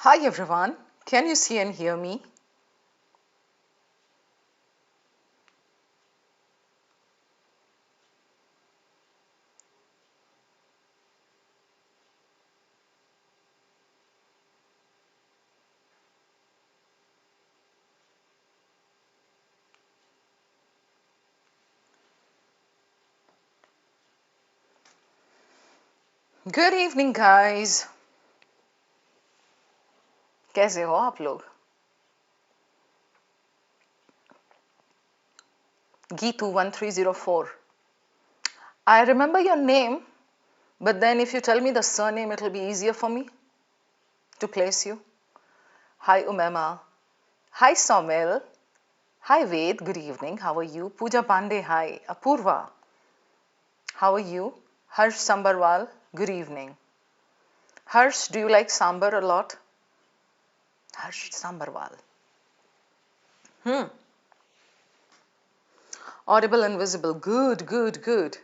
Hi everyone, can you see and hear me? Good evening guys. कैसे हो आप लोग? Geetu1304. I remember your name, but then if you tell me the surname, it will be easier for me to place you. Hi Umema. Hi Somil. Hi Ved, good evening. How are you? Pooja Pandey, hi. Apurva. How are you? Harsh Sambarwal, good evening. Harsh, do you like sambar a lot? Harsh Sambarwal. Audible and visible. Good, good, good.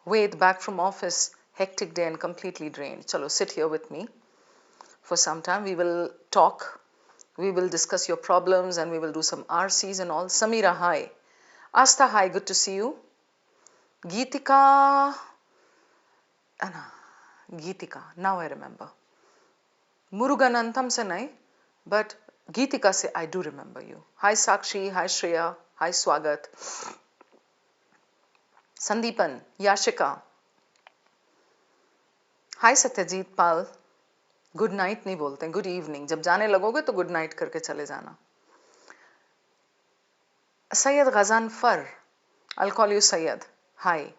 Wait, back from office. Hectic day and completely drained. Chalo, sit here with me for some time. We will talk. We will discuss your problems and we will do some RCs and all. Samira, hi. Asta, hi. Good to see you. Geetika. Anna. Geetika. Now I remember. Muruganantham se nahi, but Geetika se I do remember you. Hi Sakshi. Hi Shreya. Hi Swagat. Sandeepan. Yashika. Hi Satyajit Pal. Good night नहीं बोलते हैं, good evening. जब जाने लगोगे तो good night करके चले जाना. सैयद गजान फर, I'll call you Sayyad. Hi.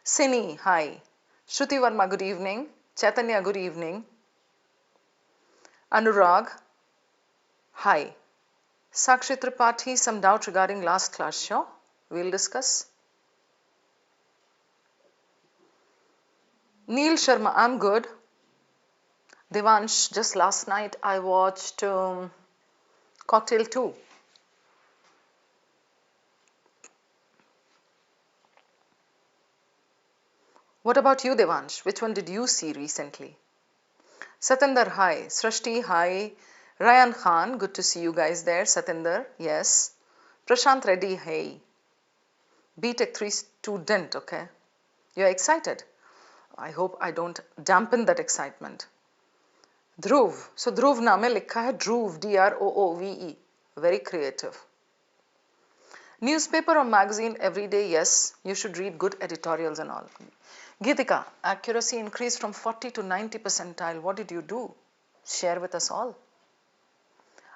Sini, hi. Shruti Verma, good evening. Chaitanya, good evening. Anurag, hi. Sakshi Tripathi, some doubt regarding last class, sure? We'll discuss. Neil Sharma, I'm good. Devansh, just last night I watched Cocktail 2. What about you, Devansh? Which one did you see recently? Satinder, hi. Srishti, hi. Ryan Khan, good to see you guys there. Satinder, yes. Prashant Reddy, hey. BTech 3 student, okay. You're excited? I hope I don't dampen that excitement. Dhruv. So Dhruv naam mein likha hai Dhruv, D-R-O-O-V-E. Very creative. Newspaper or magazine every day, yes. You should read good editorials and all. Geetika, accuracy increased from 40 to 90 percentile. What did you do? Share with us all.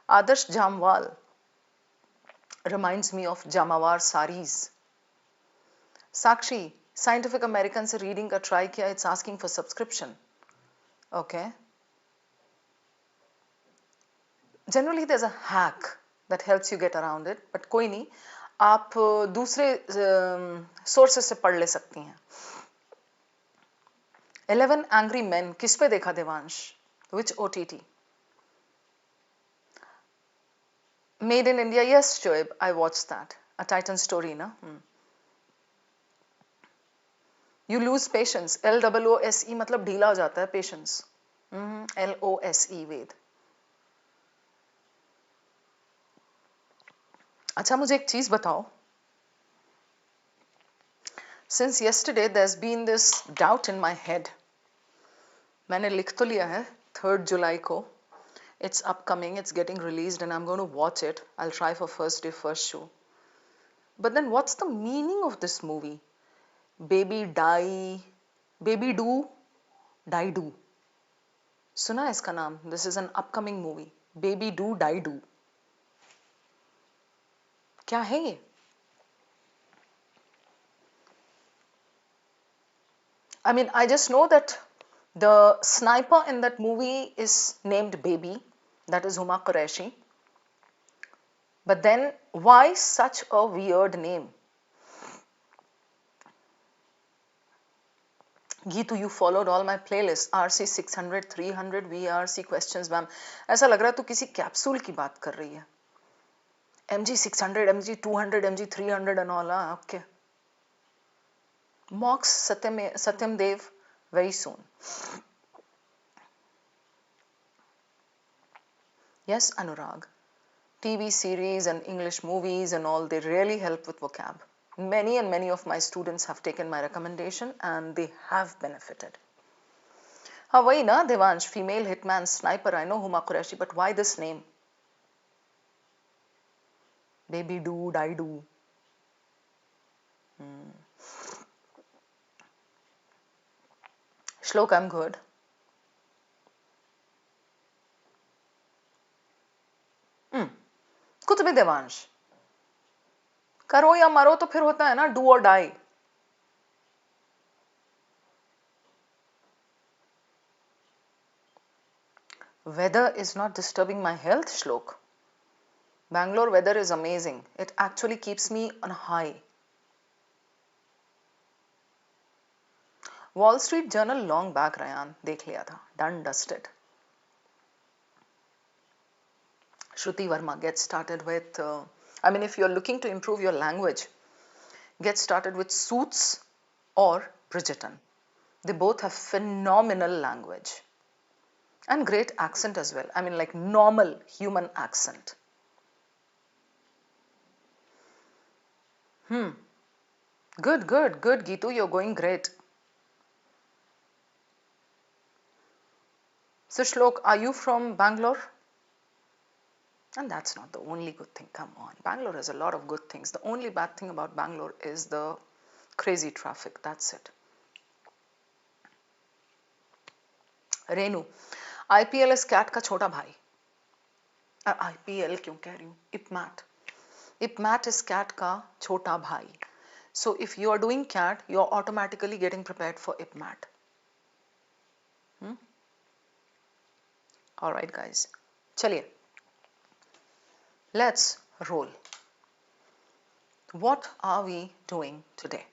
Adarsh Jamwal reminds me of Jamawar saris. Sakshi, Scientific American से reading का try किया, it's asking for subscription. Okay. Generally there's a hack that helps you get around it, but कोई नहीं, आप दूसरे sources से पढ़ ले सकती हैं. 11 Angry Men, किस पे देखा Devansh? Which OTT? Made in India, yes, Shoaib, I watched that. A Titan story, na? You lose patience. L-O-O-S-E मतलब ढीला हो जाता है patience. L-O-S-E, वेद. अच्छा, मुझे एक चीज बताओ. Since yesterday, there's been this doubt in my head. मैंने लिख तो लिया है 3rd July को. It's upcoming, it's getting released and I'm going to watch it. I'll try for first day, first show. But then what's the meaning of this movie? Baby die, baby do, die do. सुना है इसका नाम? This is an upcoming movie. Baby do, die do. क्या है ये? I mean, I just know that the sniper in that movie is named Baby. That is Huma Qureshi. But then, why such a weird name? Geetu, you followed all my playlists. RC 600, 300, VARC questions, ma'am. ऐसा लग रहा है तू किसी capsule की बात कर रही है. MG 600, MG 200, MG 300 and all. Okay. Mocks Satyam Dev very soon. Yes, Anurag. TV series and English movies and all, they really help with vocab. Many and many of my students have taken my recommendation and they have benefited. Why na, Devansh, female hitman sniper, I know Huma Qureshi, but why this name? Baby dude, I do. Shlok, I'm good. कुछ भी देवांश करो या मरो तो फिर होता है ना डू और die. Weather is not disturbing my health, Shlok. Bangalore weather is amazing. It actually keeps me on high. Wall Street Journal long back, Rayan, देख लिया था. Done, dusted. Shruti Verma, get started with, if you're looking to improve your language, get started with Suits or Bridgerton. They both have phenomenal language and great accent as well. Like normal human accent. Good, Geetu, you're going great. So Shlok, are you from Bangalore? And that's not the only good thing, come on. Bangalore has a lot of good things. The only bad thing about Bangalore is the crazy traffic, that's it. Renu, IPL is CAT का छोटा भाई. IPL क्यों कह रही हूँ? IPMAT. IPMAT is CAT का छोटा भाई. So if you are doing CAT, you are automatically getting prepared for IPMAT. Alright guys, चलिए. Let's roll. What are we doing today?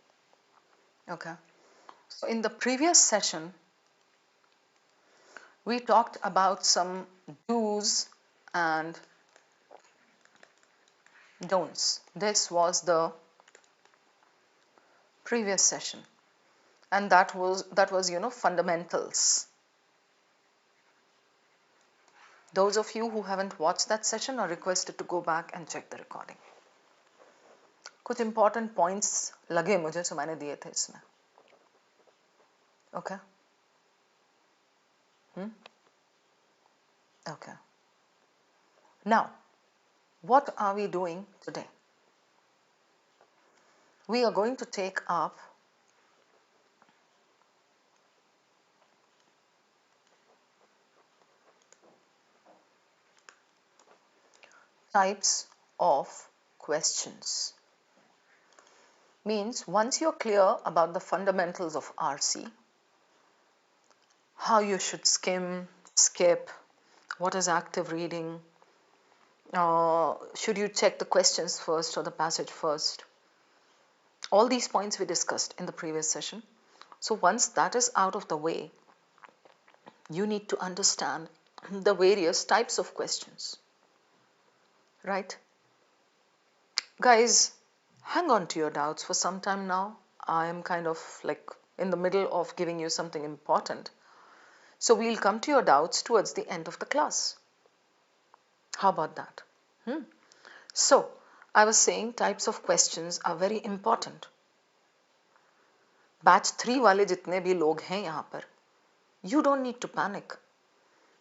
Okay. So in the previous session, we talked about some do's and don'ts. This was the previous session, and that was fundamentals. Those of you who haven't watched that session are requested to go back and check the recording. कुछ important points लगे मुझे, so मैंने दिए थे इसमें. Okay. Okay. Now, what are we doing today? We are going to take up types of questions. Means once you're clear about the fundamentals of RC, how you should skim, skip, what is active reading, should you check the questions first or the passage first, all these points we discussed in the previous session. So once that is out of the way, you need to understand the various types of questions, right? Guys, hang on to your doubts for some time now. I am kind of like in the middle of giving you something important. So we'll come to your doubts towards the end of the class. How about that? So I was saying types of questions are very important. Batch 3 वाले जितने भी लोग हैं यहाँ पर, you don't need to panic.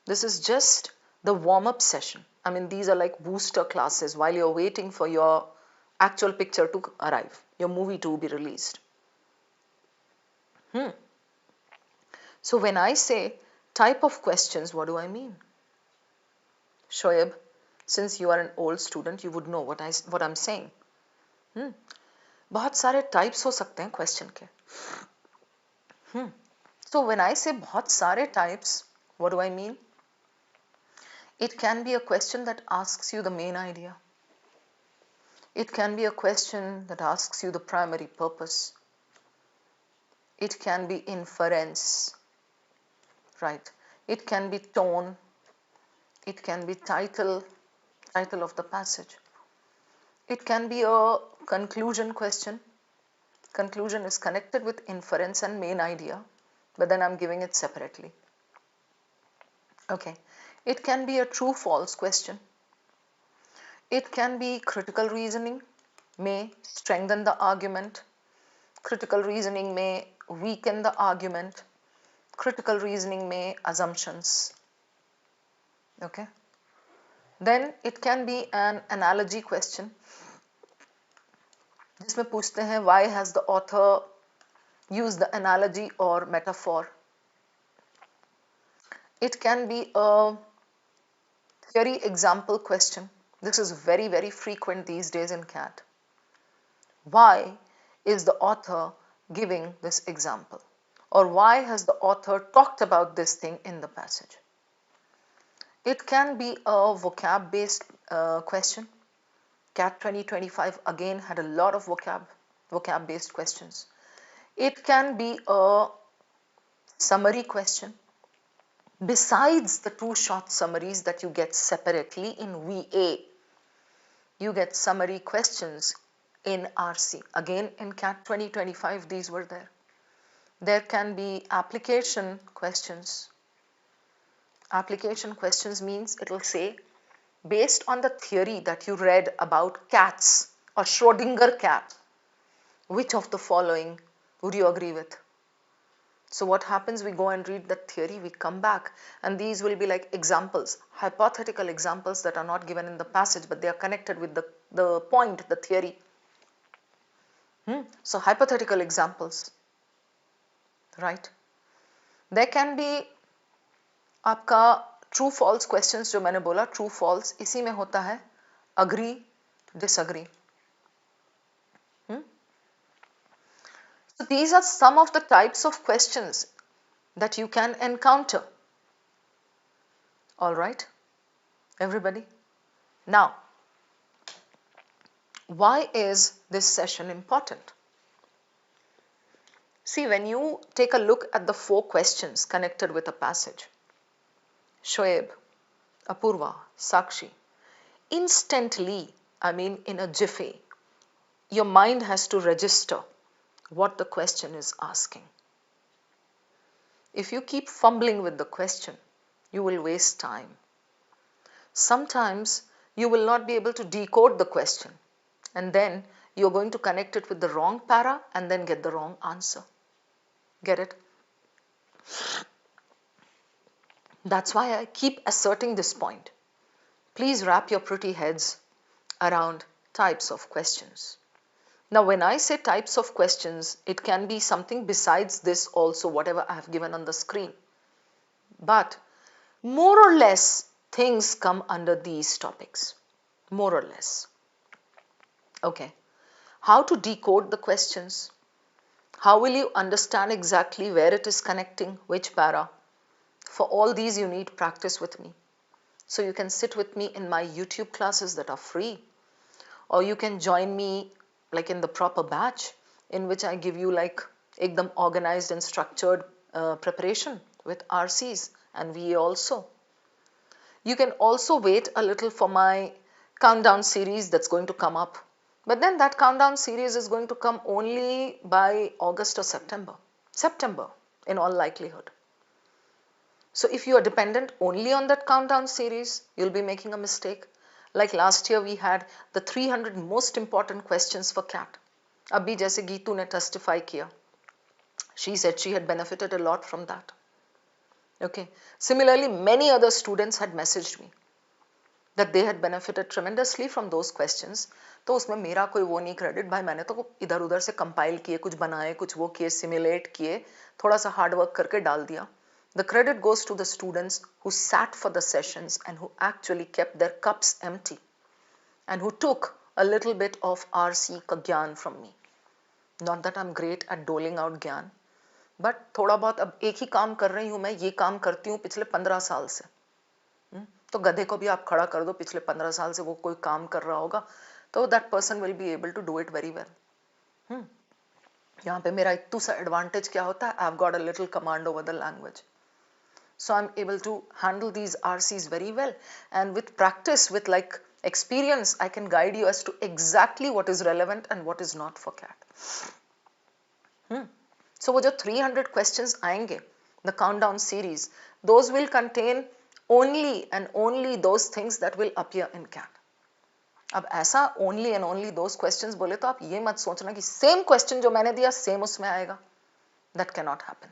This is just the warm-up session. These are like booster classes while you're waiting for your actual picture to arrive, your movie to be released. So when I say type of questions, what do I mean? Shoaib, since you are an old student, you would know what I'm saying. बहुत सारे types हो सकते हैं question के. So when I say बहुत सारे types, what do I mean? It can be a question that asks you the main idea. It can be a question that asks you the primary purpose. It can be inference, right? It can be tone. It can be title of the passage. It can be a conclusion question. Conclusion is connected with inference and main idea, but then I'm giving it separately. Okay. It can be a true-false question. It can be critical reasoning, may strengthen the argument. Critical reasoning may weaken the argument. Critical reasoning may assumptions. Okay. Then it can be an analogy question, जिसमें पूछते हैं why has the author used the analogy or metaphor. It can be a theory example question. This is very, very frequent these days in CAT. Why is the author giving this example? Or why has the author talked about this thing in the passage? It can be a vocab based question. CAT 2025 again had a lot of vocab based questions. It can be a summary question. Besides the two short summaries that you get separately in VA, you get summary questions in RC. Again, in CAT 2025, these were there. There can be application questions. Application questions means it will say, based on the theory that you read about cats or Schrodinger cat, which of the following would you agree with? So what happens, we go and read that theory, we come back, and these will be like examples, hypothetical examples that are not given in the passage, but they are connected with the point, the theory. So hypothetical examples, right? There can be आपका true false questions, जो मैंने बोला true false, इसी में होता है agree, disagree. So these are some of the types of questions that you can encounter. All right, everybody. Now, why is this session important? See, when you take a look at the 4 questions connected with a passage, Shoaib, Apurva, Sakshi, instantly, I mean in a jiffy, your mind has to register what the question is asking. If you keep fumbling with the question, you will waste time. Sometimes you will not be able to decode the question, and then you're going to connect it with the wrong para and then get the wrong answer. Get it? That's why I keep asserting this point. Please wrap your pretty heads around types of questions. Now, when I say types of questions, it can be something besides this also, whatever I have given on the screen. But more or less, things come under these topics. More or less. Okay. How to decode the questions? How will you understand exactly where it is connecting, which para? For all these, you need practice with me. So you can sit with me in my YouTube classes that are free, or you can join me like in the proper batch in which I give you like ekdam organized and structured preparation with RCs and VA also. You can also wait a little for my countdown series that's going to come up. But then that countdown series is going to come only by August or September. September in all likelihood. So if you are dependent only on that countdown series, you'll be making a mistake. Like last year we had the 300 most important questions for CAT. Abhi jaise Geetu ne testify kiya. She said she had benefited a lot from that. Okay. Similarly, many other students had messaged me that they had benefited tremendously from those questions. तो उसमें मेरा कोई वो नहीं credit भाई, मैंने तो इधर उधर से कंपाइल किए, कुछ बनाए, कुछ वो किए, सिमुलेट किए, थोड़ा सा हार्ड वर्क करके डाल दिया. The credit goes to the students who sat for the sessions and who actually kept their cups empty and who took a little bit of RC ka gyan from me. Not that I'm great at doling out gyan, but थोड़ा बहुत अब एक ही काम कर रही हूँ मैं, ये काम करती हूँ पिछले 15 साल से. तो गधे को भी आप खड़ा कर दो, पिछले 15 साल से वो कोई काम कर रहा होगा, तो that person will be able to do it very well. यहाँ पे मेरा इतू सा advantage क्या होता है? I've got a little command over the language. So I'm able to handle these RCs very well, and with practice, with like experience, I can guide you as to exactly what is relevant and what is not for CAT. So वो जो 300 questions आएंगे, the countdown series, those will contain only and only those things that will appear in CAT. अब ऐसा only and only those questions बोले तो आप ये मत सोचना कि same question जो मैंने दिया same उसमें आएगा. That cannot happen.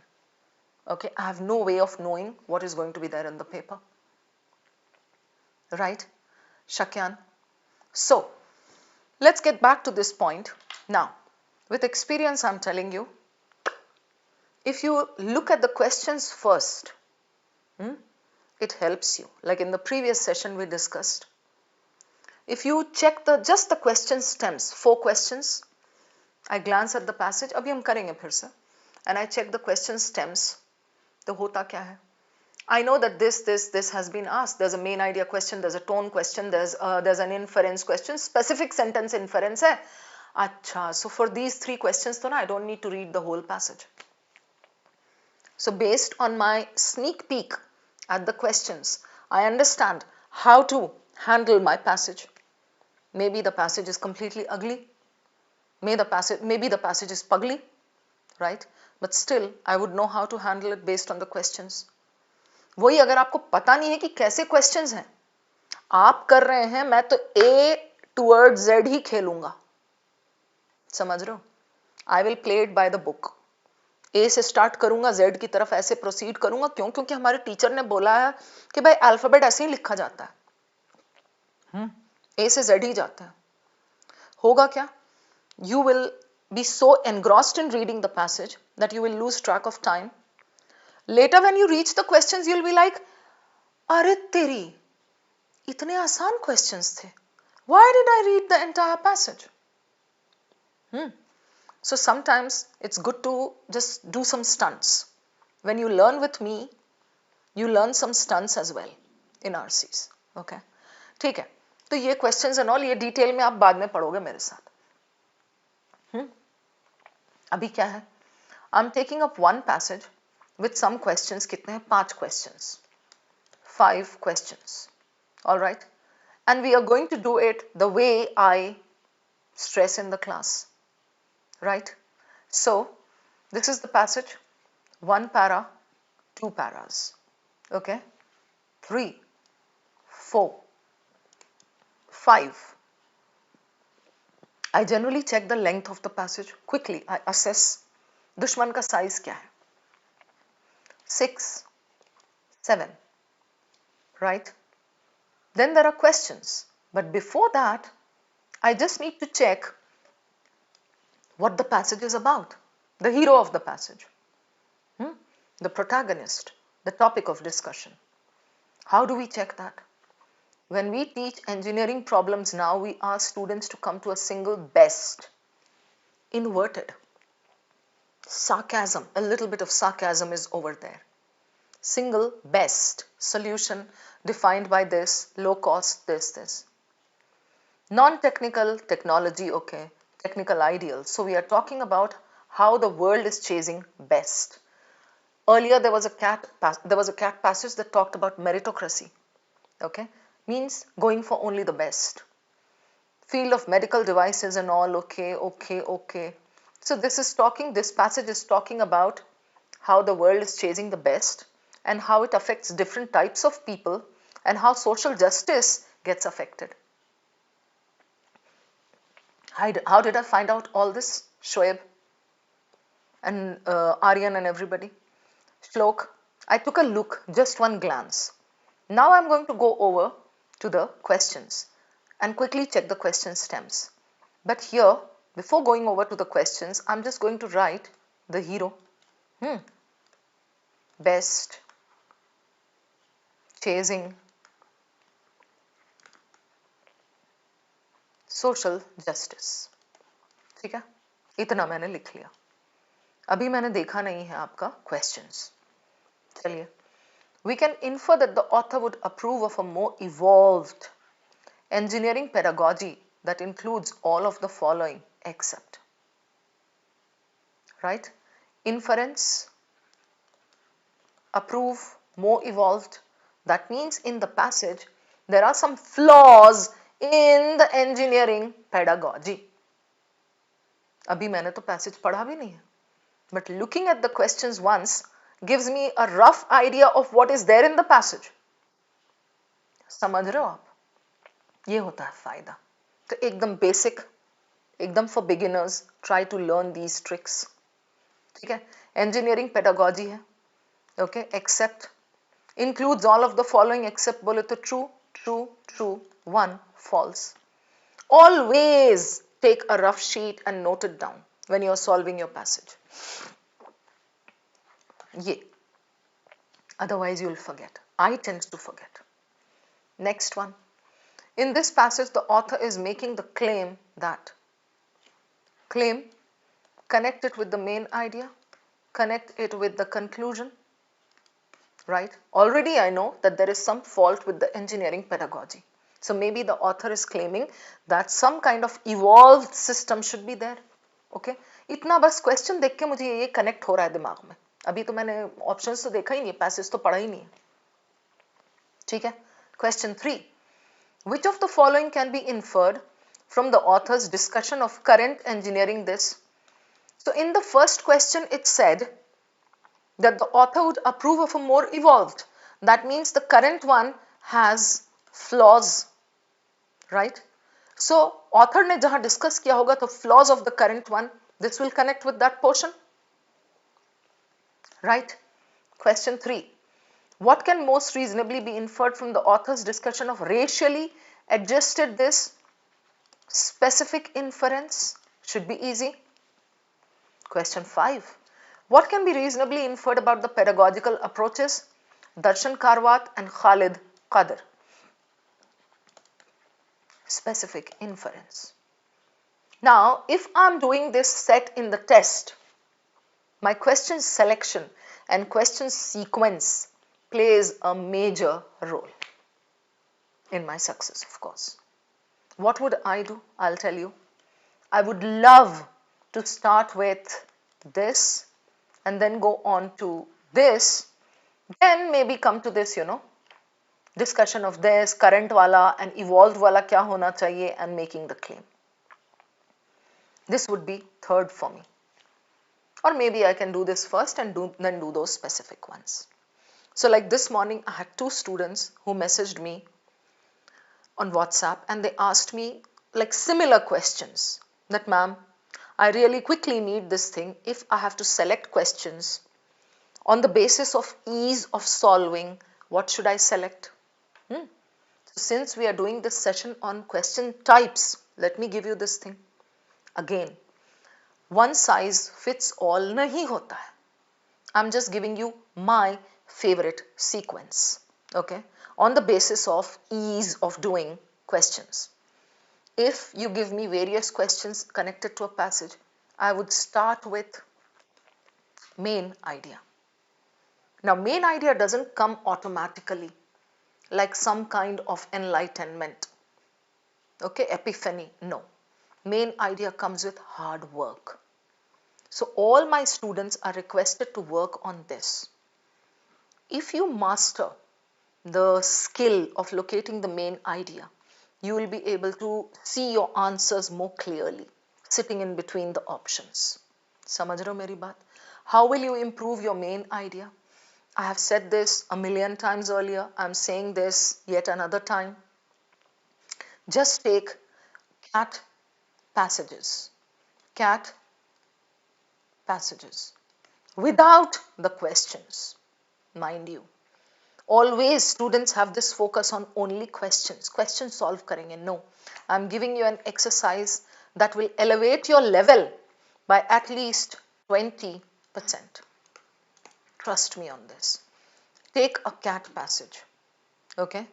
Okay, I have no way of knowing what is going to be there in the paper. Right, Shakyan? So, let's get back to this point. Now, with experience I'm telling you, if you look at the questions first, it helps you. Like in the previous session we discussed. If you check just the question stems, 4 questions, I glance at the passage, अभी हम करेंगे फिर से, and I check the question stems, तो होता क्या है? I know that this has been asked. There's a main idea question, there's a tone question, there's an inference question, specific sentence inference है. अच्छा, so for these 3 questions, तो ना I don't need to read the whole passage. So based on my sneak peek at the questions, I understand how to handle my passage. Maybe the passage is completely ugly. Maybe the passage is pugly, right? But still, I would know how to handle it based on the questions. वही अगर आपको पता नहीं है कि कैसे questions हैं, आप कर रहे हैं, मैं तो A towards Z ही खेलूंगा. समझ रहे हो? I will play it by the book. A से स्टार्ट करूंगा, Z की तरफ ऐसे प्रोसीड करूंगा. क्यों? क्योंकि हमारे टीचर ने बोला है कि भाई अल्फाबेट ऐसे ही लिखा जाता है. A से Z ही जाता है. होगा क्या? You will be so engrossed in reading the passage that you will lose track of time. Later when you reach the questions, you will be like, अरे तेरी, इतने आसान questions थे. Why did I read the entire passage? So sometimes it's good to just do some stunts. When you learn with me, you learn some stunts as well in RCs. Okay? ठीक है. तो ये questions and all ये detail में आप बाद में पढ़ोगे मेरे साथ. अभी क्या है? I'm taking up one passage with some questions. कितने हैं? 5 questions. 5 questions. Alright? And we are going to do it the way I stress in the class. Right? So, this is the passage. 1 para, 2 paras. Okay? 3, 4, 5. I generally check the length of the passage. Quickly, I assess दुश्मन का size क्या है. 6, 7. Right? Then there are questions. But before that, I just need to check what the passage is about. The hero of the passage. The protagonist. The topic of discussion. How do we check that? When we teach engineering problems now, we ask students to come to a single best. Inverted. Sarcasm. A little bit of sarcasm is over there. Single best solution defined by this, low cost, this. Non-technical, technology, okay. Technical ideal. So we are talking about how the world is chasing best. Earlier there was a CAT passage that talked about meritocracy. Okay, means going for only the best. Field of medical devices and all. Okay. So this passage is talking about how the world is chasing the best and how it affects different types of people and how social justice gets affected. How did I find out all this, Shoaib and Aryan and everybody? Shlok, I took a look, just one glance. Now I'm going to go over to the questions and quickly check the question stems. But here, before going over to the questions, I'm just going to write the hero. Best, chasing, social justice. ठीक है? इतना मैंने लिख लिया. अभी मैंने देखा नहीं है आपका questions. चलिए. We can infer that the author would approve of a more evolved engineering pedagogy that includes all of the following except. Right? Inference, approve, more evolved. That means in the passage there are some flaws in the engineering pedagogy. अभी मैंने तो passage पढ़ा भी नहीं है. But looking at the questions once gives me a rough idea of what is there in the passage. समझ रहे हो आप? ये होता है फायदा. तो एकदम बेसिक, एकदम for beginners, try to learn these tricks. ठीक है. इंजीनियरिंग पेडागोजी है. Okay. Except includes all of the following except बोले तो true, true, true, 1 false. Always take a rough sheet and note it down when you are solving your passage. ये. Otherwise you will forget. I tend to forget. Next one. In this passage the author is making the claim that connect it with the main idea, connect it with the conclusion. Right? Already I know that there is some fault with the engineering pedagogy. So maybe the author is claiming that some kind of evolved system should be there. Okay? इतना बस question देख के मुझे ये connect हो रहा है दिमाग में. अभी तो मैंने ऑप्शंस तो देखा ही नहीं, पैसेज तो पढ़ा ही नहीं है. ठीक है. Question 3. Which of the following can be inferred from the author's discussion of current engineering this? So in the first question it said that the author would approve of a more evolved. That means the current one has flaws, right? So author ने जहाँ discuss किया होगा तो flaws of the current one, this will connect with that portion, right? Question 3. What can most reasonably be inferred from the author's discussion of racially adjusted this? Specific inference should be easy. Question 5. What can be reasonably inferred about the pedagogical approaches? Darshan Karwat and Khalid Qadr. Specific inference. Now, if I am doing this set in the test, my question selection and question sequence plays a major role in my success, of course. What would I do? I'll tell you. I would love to start with this and then go on to this, then maybe come to this, discussion of this, current wala and evolved wala kya hona chahiye, and making the claim. This would be third for me. Or maybe I can do this first and then do those specific ones. So like this morning, I had 2 students who messaged me on WhatsApp and they asked me like similar questions that, ma'am, I really quickly need this thing. If I have to select questions on the basis of ease of solving, what should I select? So since we are doing this session on question types, let me give you this thing. Again, one size fits all nahi hota hai. I'm just giving you my favorite sequence, okay, on the basis of ease of doing questions. If you give me various questions connected to a passage, I would start with main idea. Now, main idea doesn't come automatically like some kind of enlightenment, okay, epiphany. No, main idea comes with hard work. So all my students are requested to work on this. If you master the skill of locating the main idea, you will be able to see your answers more clearly, sitting in between the options. Samajh rahe ho meri baat? How will you improve your main idea? I have said this a million times earlier. I am saying this yet another time. Just take CAT passages. CAT passages without the questions, mind you. Always students have this focus on only questions. Questions solve karenge. No, I am giving you an exercise that will elevate your level by at least 20%. Trust me on this. Take a CAT passage. Okay.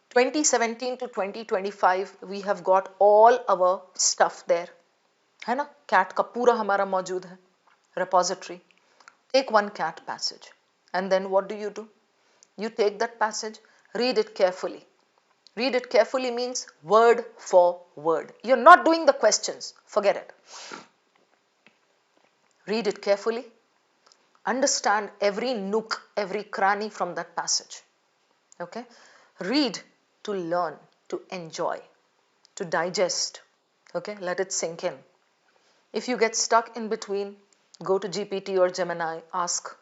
2017 to 2025, we have got all our stuff there. है ना? CAT का पूरा हमारा मौजूद है. Repository. Take one CAT passage. And then what do? You take that passage, read it carefully. Read it carefully means word for word. You're not doing the questions. Forget it. Read it carefully. Understand every nook, every cranny from that passage. Okay? Read to learn, to enjoy, to digest. Okay? Let it sink in. If you get stuck in between, go to GPT or Gemini, ask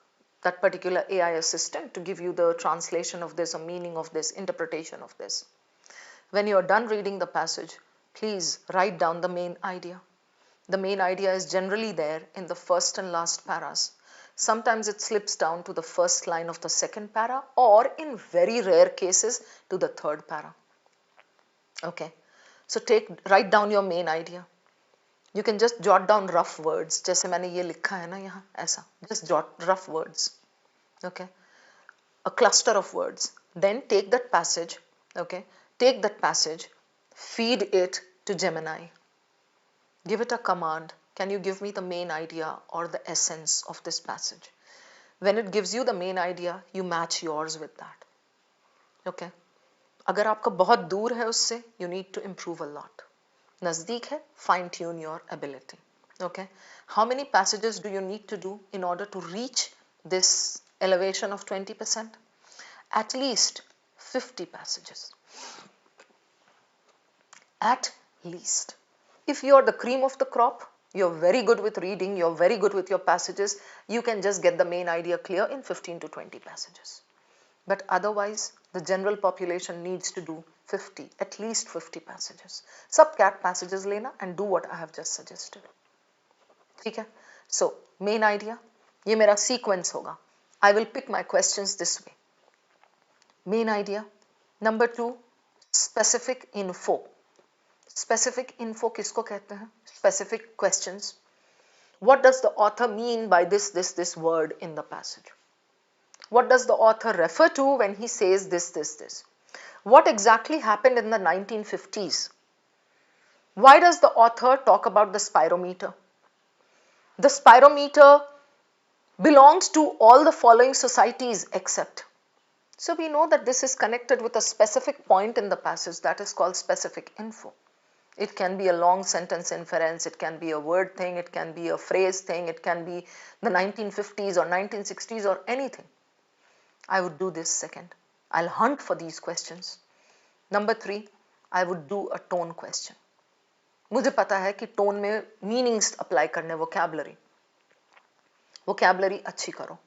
that particular AI assistant to give you the translation of this or meaning of this, interpretation of this. When you are done reading the passage, please write down the main idea. The main idea is generally there in the first and last paras. Sometimes it slips down to the first line of the second para, or in very rare cases to the third para. Okay, so write down your main idea. You can just jot down rough words, जैसे मैंने ये लिखा है ना यहाँ ऐसा, just jot rough words. Okay, a cluster of words. Then take that passage. Okay, take that passage, feed it to Gemini. Give it a command. Can you give me the main idea or the essence of this passage? When it gives you the main idea, you match yours with that. Okay. अगर आपका बहुत दूर है उससे, you need to improve a lot. नजदीक है, fine tune your ability. Okay. How many passages do you need to do in order to reach this elevation of 20%? At least 50 passages. At least. If you are the cream of the crop, you're very good with reading, you're very good with your passages, you can just get the main idea clear in 15 to 20 passages. But otherwise, the general population needs to do 50, at least 50 passages. Sub CAT passages lena and do what I have just suggested. Okay? So, main idea, ये मेरा sequence होगा. I will pick my questions this way. Main idea. Number 2, specific info. Specific info किसको कहते हैं? Specific questions. What does the author mean by this word in the passage? What does the author refer to when he says this? What exactly happened in the 1950s? Why does the author talk about the spirometer? The spirometer belongs to all the following societies except. So we know that this is connected with a specific point in the passage that is called specific info. It can be a long sentence inference, it can be a word thing, it can be a phrase thing, it can be the 1950s or 1960s or anything. I would do this second. I'll hunt for these questions. Number 3, I would do a tone question. मुझे पता है कि tone में meanings apply करने, vocabulary अच्छी करो.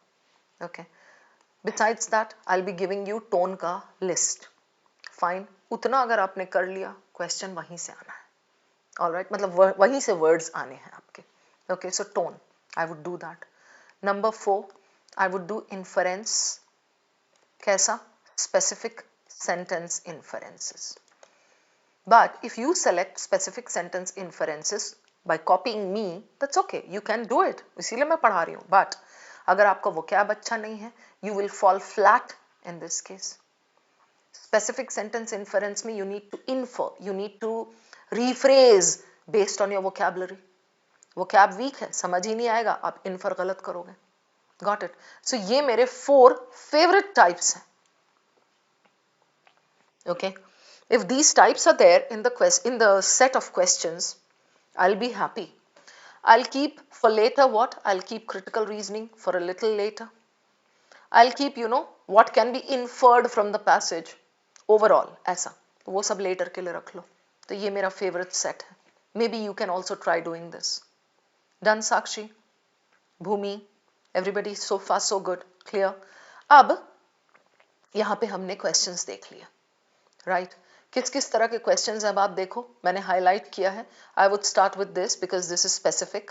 Okay. Besides that, I'll be giving you tone का list. Fine. उतना अगर आपने कर लिया, question वहीं से आना है. Alright, मतलब वहीं से words आने हैं आपके. Okay, so tone, I would do that. Number 4, I would do inference. कैसा? Specific sentence inferences. But if you select specific sentence inferences by copying me, that's okay. You can do it. इसीलिए मैं पढ़ा रही हूँ. But अगर आपका vocab अच्छा नहीं है, you will fall flat in this case. Specific sentence inference में you need to infer, you need to rephrase based on your vocabulary. Vocab weak है, समझ ही नहीं आएगा, आप infer गलत करोगे. Got it? So ये मेरे 4 favorite types हैं. Okay. If these types are there in the set of questions, I'll be happy. I'll keep for later what? I'll keep critical reasoning for a little later. I'll keep, what can be inferred from the passage overall, ऐसा. तो वो सब later के लिए रख लो. तो ये मेरा favorite set है. Maybe you can also try doing this. Done, Sakshi? Bhumi? Everybody so far so good? Clear? अब यहाँ पे हमने questions देख लिया. Right? किस तरह के questions अब आप देखो, मैंने highlight किया है. I would start with this because this is specific.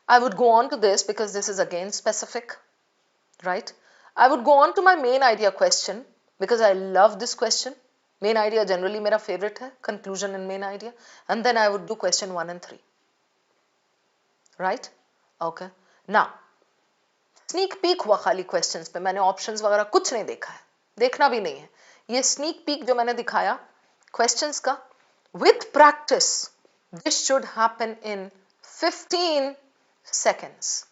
I would go on to this because this is again specific. Right? I would go on to my main idea question because I love this question. Main idea generally मेरा favorite है, conclusion and main idea. And then I would do question 1 and 3. Right? Okay. Now, sneak peek हुआ खाली questions पे, मैंने options वगैरह कुछ नहीं देखा है, देखना भी नहीं है. ये sneak peek जो मैंने दिखाया questions का, with practice, this should happen in 15 seconds.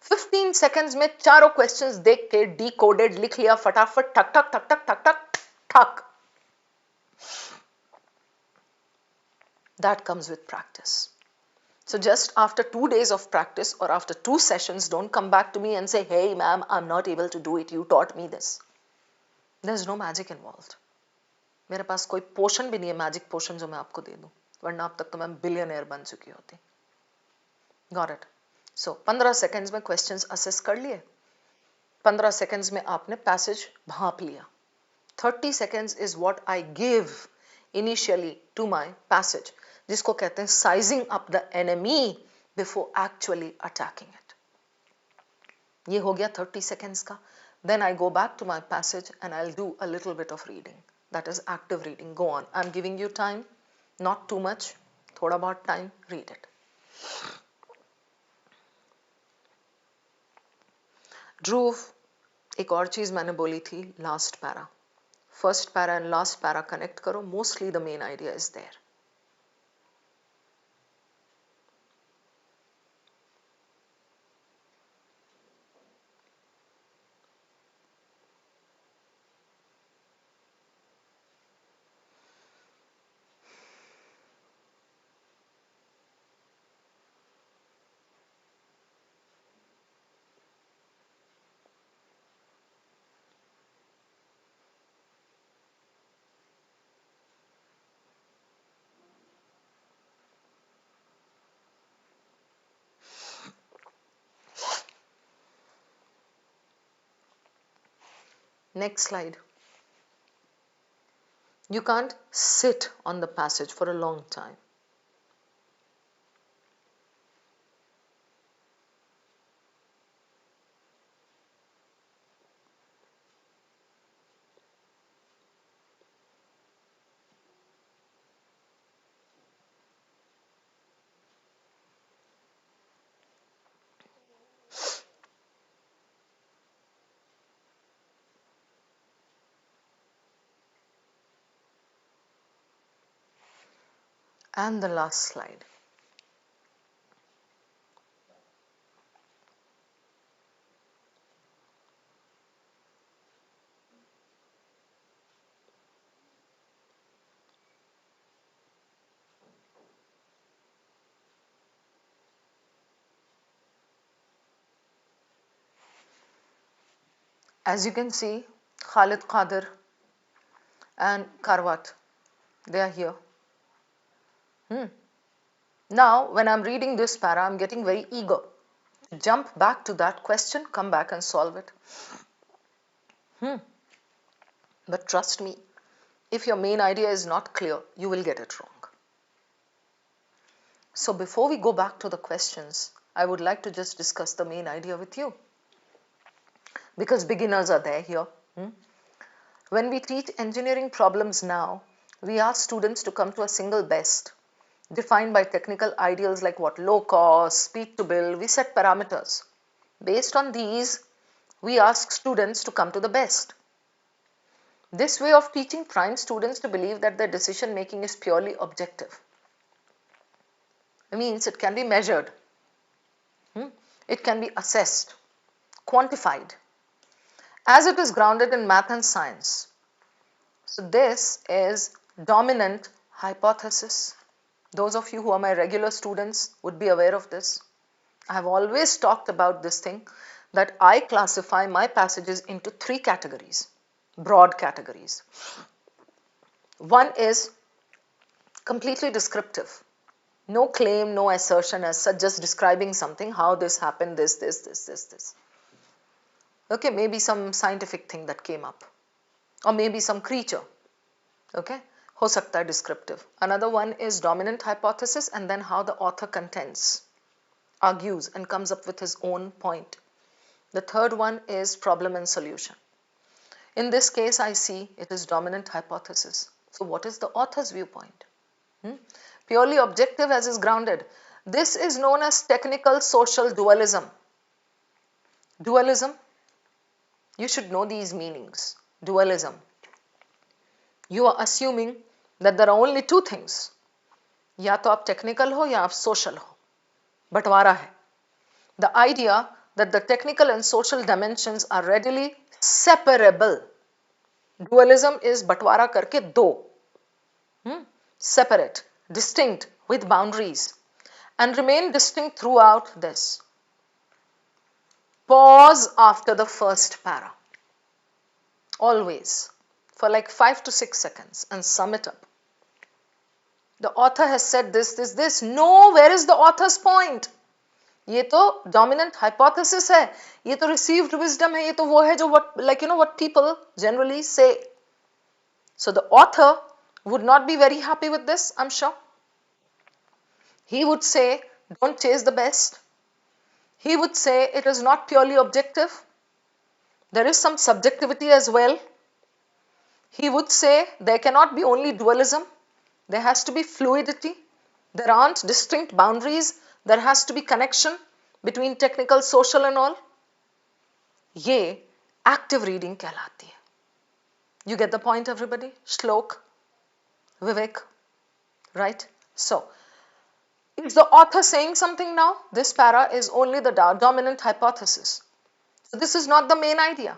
15 seconds में चारों questions देख के decoded लिख लिया फटाफट, ठक ठक ठक ठक ठक ठक ठक. That comes with practice. So just after 2 days of practice or after 2 sessions, don't come back to me and say, hey ma'am, I'm not able to do it. You taught me this. There's no magic involved. मेरे पास कोई पोशन भी नहीं है, magic potion जो मैं आपको दे दूं, वरना अब तक तो मैं बिलियनर बन चुकी होती. Got it? So 15 seconds में questions assess कर लिए. 15 seconds में आपने passage भांप लिया. 30 seconds is what I give initially to my passage, जिसको कहते हैं sizing up the enemy before actually attacking it. ये हो गया 30 seconds का. Then I go back to my passage and I'll do a little bit of reading. That is active reading. Go on. I'm giving you time, not too much. थोड़ा बहुत time, read it. Dhruv, एक और चीज मैंने बोली थी, last para. First para and last para connect करो. Mostly the main idea is there. Next slide. You can't sit on the passage for a long time. And the last slide. As you can see, Khalid Qadir and Karwat, they are here. Now, when I'm reading this para, I'm getting very eager. Jump back to that question, come back and solve it. But trust me, if your main idea is not clear, you will get it wrong. So before we go back to the questions, I would like to just discuss the main idea with you. Because beginners are there here. When we teach engineering problems now, we ask students to come to a single best, defined by technical ideals like what? Low cost, speed to build. We set parameters. Based on these, we ask students to come to the best. This way of teaching primes students to believe that their decision making is purely objective. It means it can be measured. It can be assessed, quantified, as it is grounded in math and science. So this is dominant hypothesis. Those of you who are my regular students would be aware of this. I have always talked about this thing, that I classify my passages into 3 categories, broad categories. One is completely descriptive. No claim, no assertion as such, just describing something, how this happened, this. Okay, maybe some scientific thing that came up, or maybe some creature. Okay, ho sakta hai descriptive. Another one is dominant hypothesis, and then how the author contends, argues and comes up with his own point. The third one is problem and solution. In this case, I see it is dominant hypothesis. So what is the author's viewpoint? Purely objective as is grounded. This is known as technical social dualism. Dualism, you should know these meanings. Dualism. You are assuming that there are only 2 things. या तो आप technical हो या आप social हो. बंटवारा है. The idea that the technical and social dimensions are readily separable. Dualism is बंटवारा करके 2. Separate, distinct with boundaries, and remain distinct throughout this. Pause after the first para. Always. For like 5 to 6 seconds and sum it up. The author has said this. No, where is the author's point? ये तो dominant hypothesis है, ये तो received wisdom है, ये तो वो है जो what people generally say. So the author would not be very happy with this, I'm sure. He would say, don't chase the best. He would say it is not purely objective. There is some subjectivity as well. He would say there cannot be only dualism. There has to be fluidity. There aren't distinct boundaries. There has to be connection between technical, social and all. ये active reading कहलाती है. You get the point, everybody? Shlok, Vivek, right? So, is the author saying something now? This para is only the dominant hypothesis. So, this is not the main idea.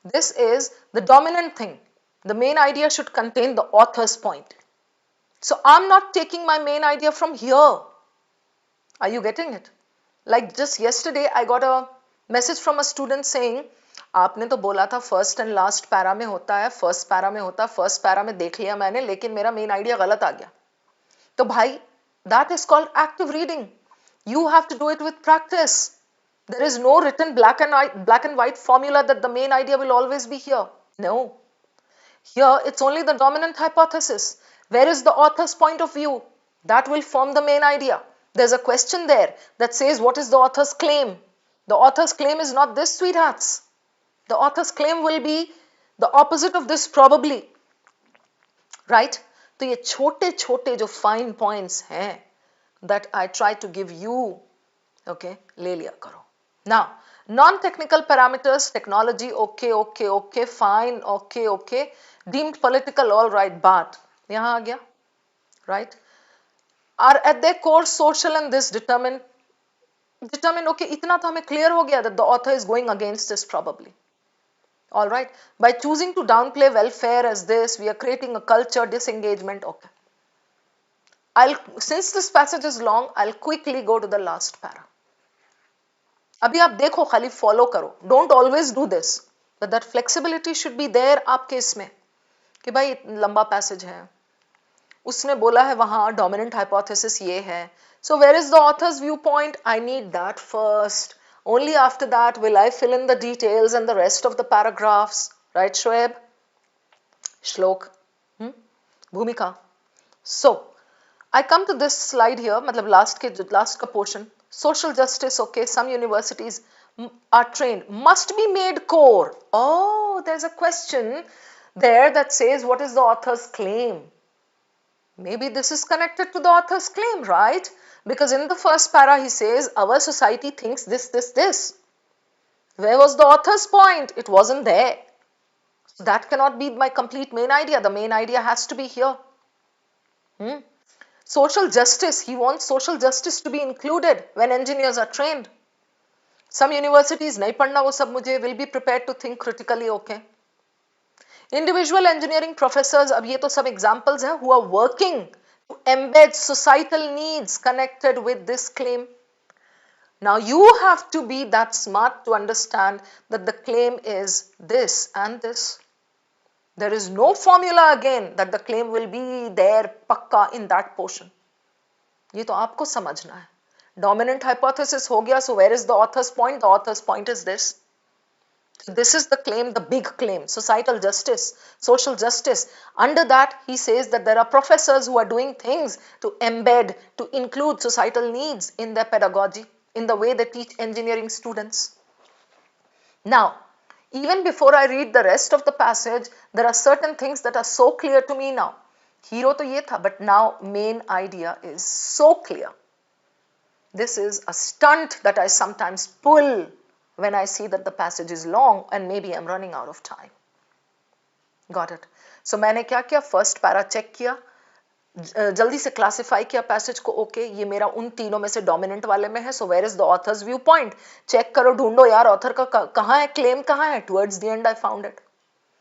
This is the dominant thing. The main idea should contain the author's point. So, I'm not taking my main idea from here. Are you getting it? Like just yesterday, I got a message from a student saying, आपने तो बोला था first and last para में होता है, first para में होता है, फर्स्ट पैरा में देख लिया मैंने, लेकिन मेरा मेन आइडिया गलत आ गया. तो भाई, that is called active reading. You have to do it with practice. There is no written black and white formula that the main idea will always be here. No. Here, it's only the dominant hypothesis. Where is the author's point of view? That will form the main idea. There's a question there that says, what is the author's claim? The author's claim is not this, sweethearts. The author's claim will be the opposite of this probably. Right? तो ये छोटे छोटे जो fine points हैं that I try to give you, okay, ले लिया करो. Now, non-technical parameters, technology, okay, fine, okay, deemed political, all right, but यहाँ आ गया, right? Are at their core social and this determine, okay, इतना तो हमें clear हो गया that the author is going against this probably. All right, by choosing to downplay welfare as this, we are creating a culture disengagement. Okay, since this passage is long, I'll quickly go to the last para. अभी आप देखो, खाली follow करो. Don't always do this, but that flexibility should be there आपके इसमें कि भाई लंबा passage है, उसने बोला है वहाँ dominant hypothesis ये है. So where is the author's viewpoint? I need that first. Only after that will I fill in the details and the rest of the paragraphs. Right, Shoaib? Shlok? Bhumika? So, I come to this slide here, matlab last ka portion. Social justice, okay, some universities are trained, must be made core. Oh, there's a question there that says, what is the author's claim? Maybe this is connected to the author's claim, right? Because in the first para he says, our society thinks this. Where was the author's point? It wasn't there. So that cannot be my complete main idea. The main idea has to be here. Social justice, he wants social justice to be included when engineers are trained. Some universities, nahi padna wo sab mujhe, will be prepared to think critically, okay. Individual engineering professors, ab ye to some examples hain, who are working to embed societal needs connected with this claim. Now you have to be that smart to understand that the claim is this and this. There is no formula again that the claim will be there pakka in that portion. ये तो आपको समझना है. Dominant hypothesis हो गया, so where is the author's point? The author's point is this. This is the claim, the big claim, societal justice, social justice. Under that, he says that there are professors who are doing things to embed, to include societal needs in their pedagogy, in the way they teach engineering students. Now, even before I read the rest of the passage, there are certain things that are so clear to me now. Hero to ye tha, but now main idea is so clear. This is a stunt that I sometimes pull when I see that the passage is long and maybe I'm running out of time. Got it? So मैंने क्या किया? First para check किया, जल्दी से classify किया passage को. Okay, ये मेरा उन तीनों में से dominant वाले में है. So where is the author's viewpoint? Check करो, ढूंढो यार author का कहाँ है, claim कहाँ है. Towards the end I found it.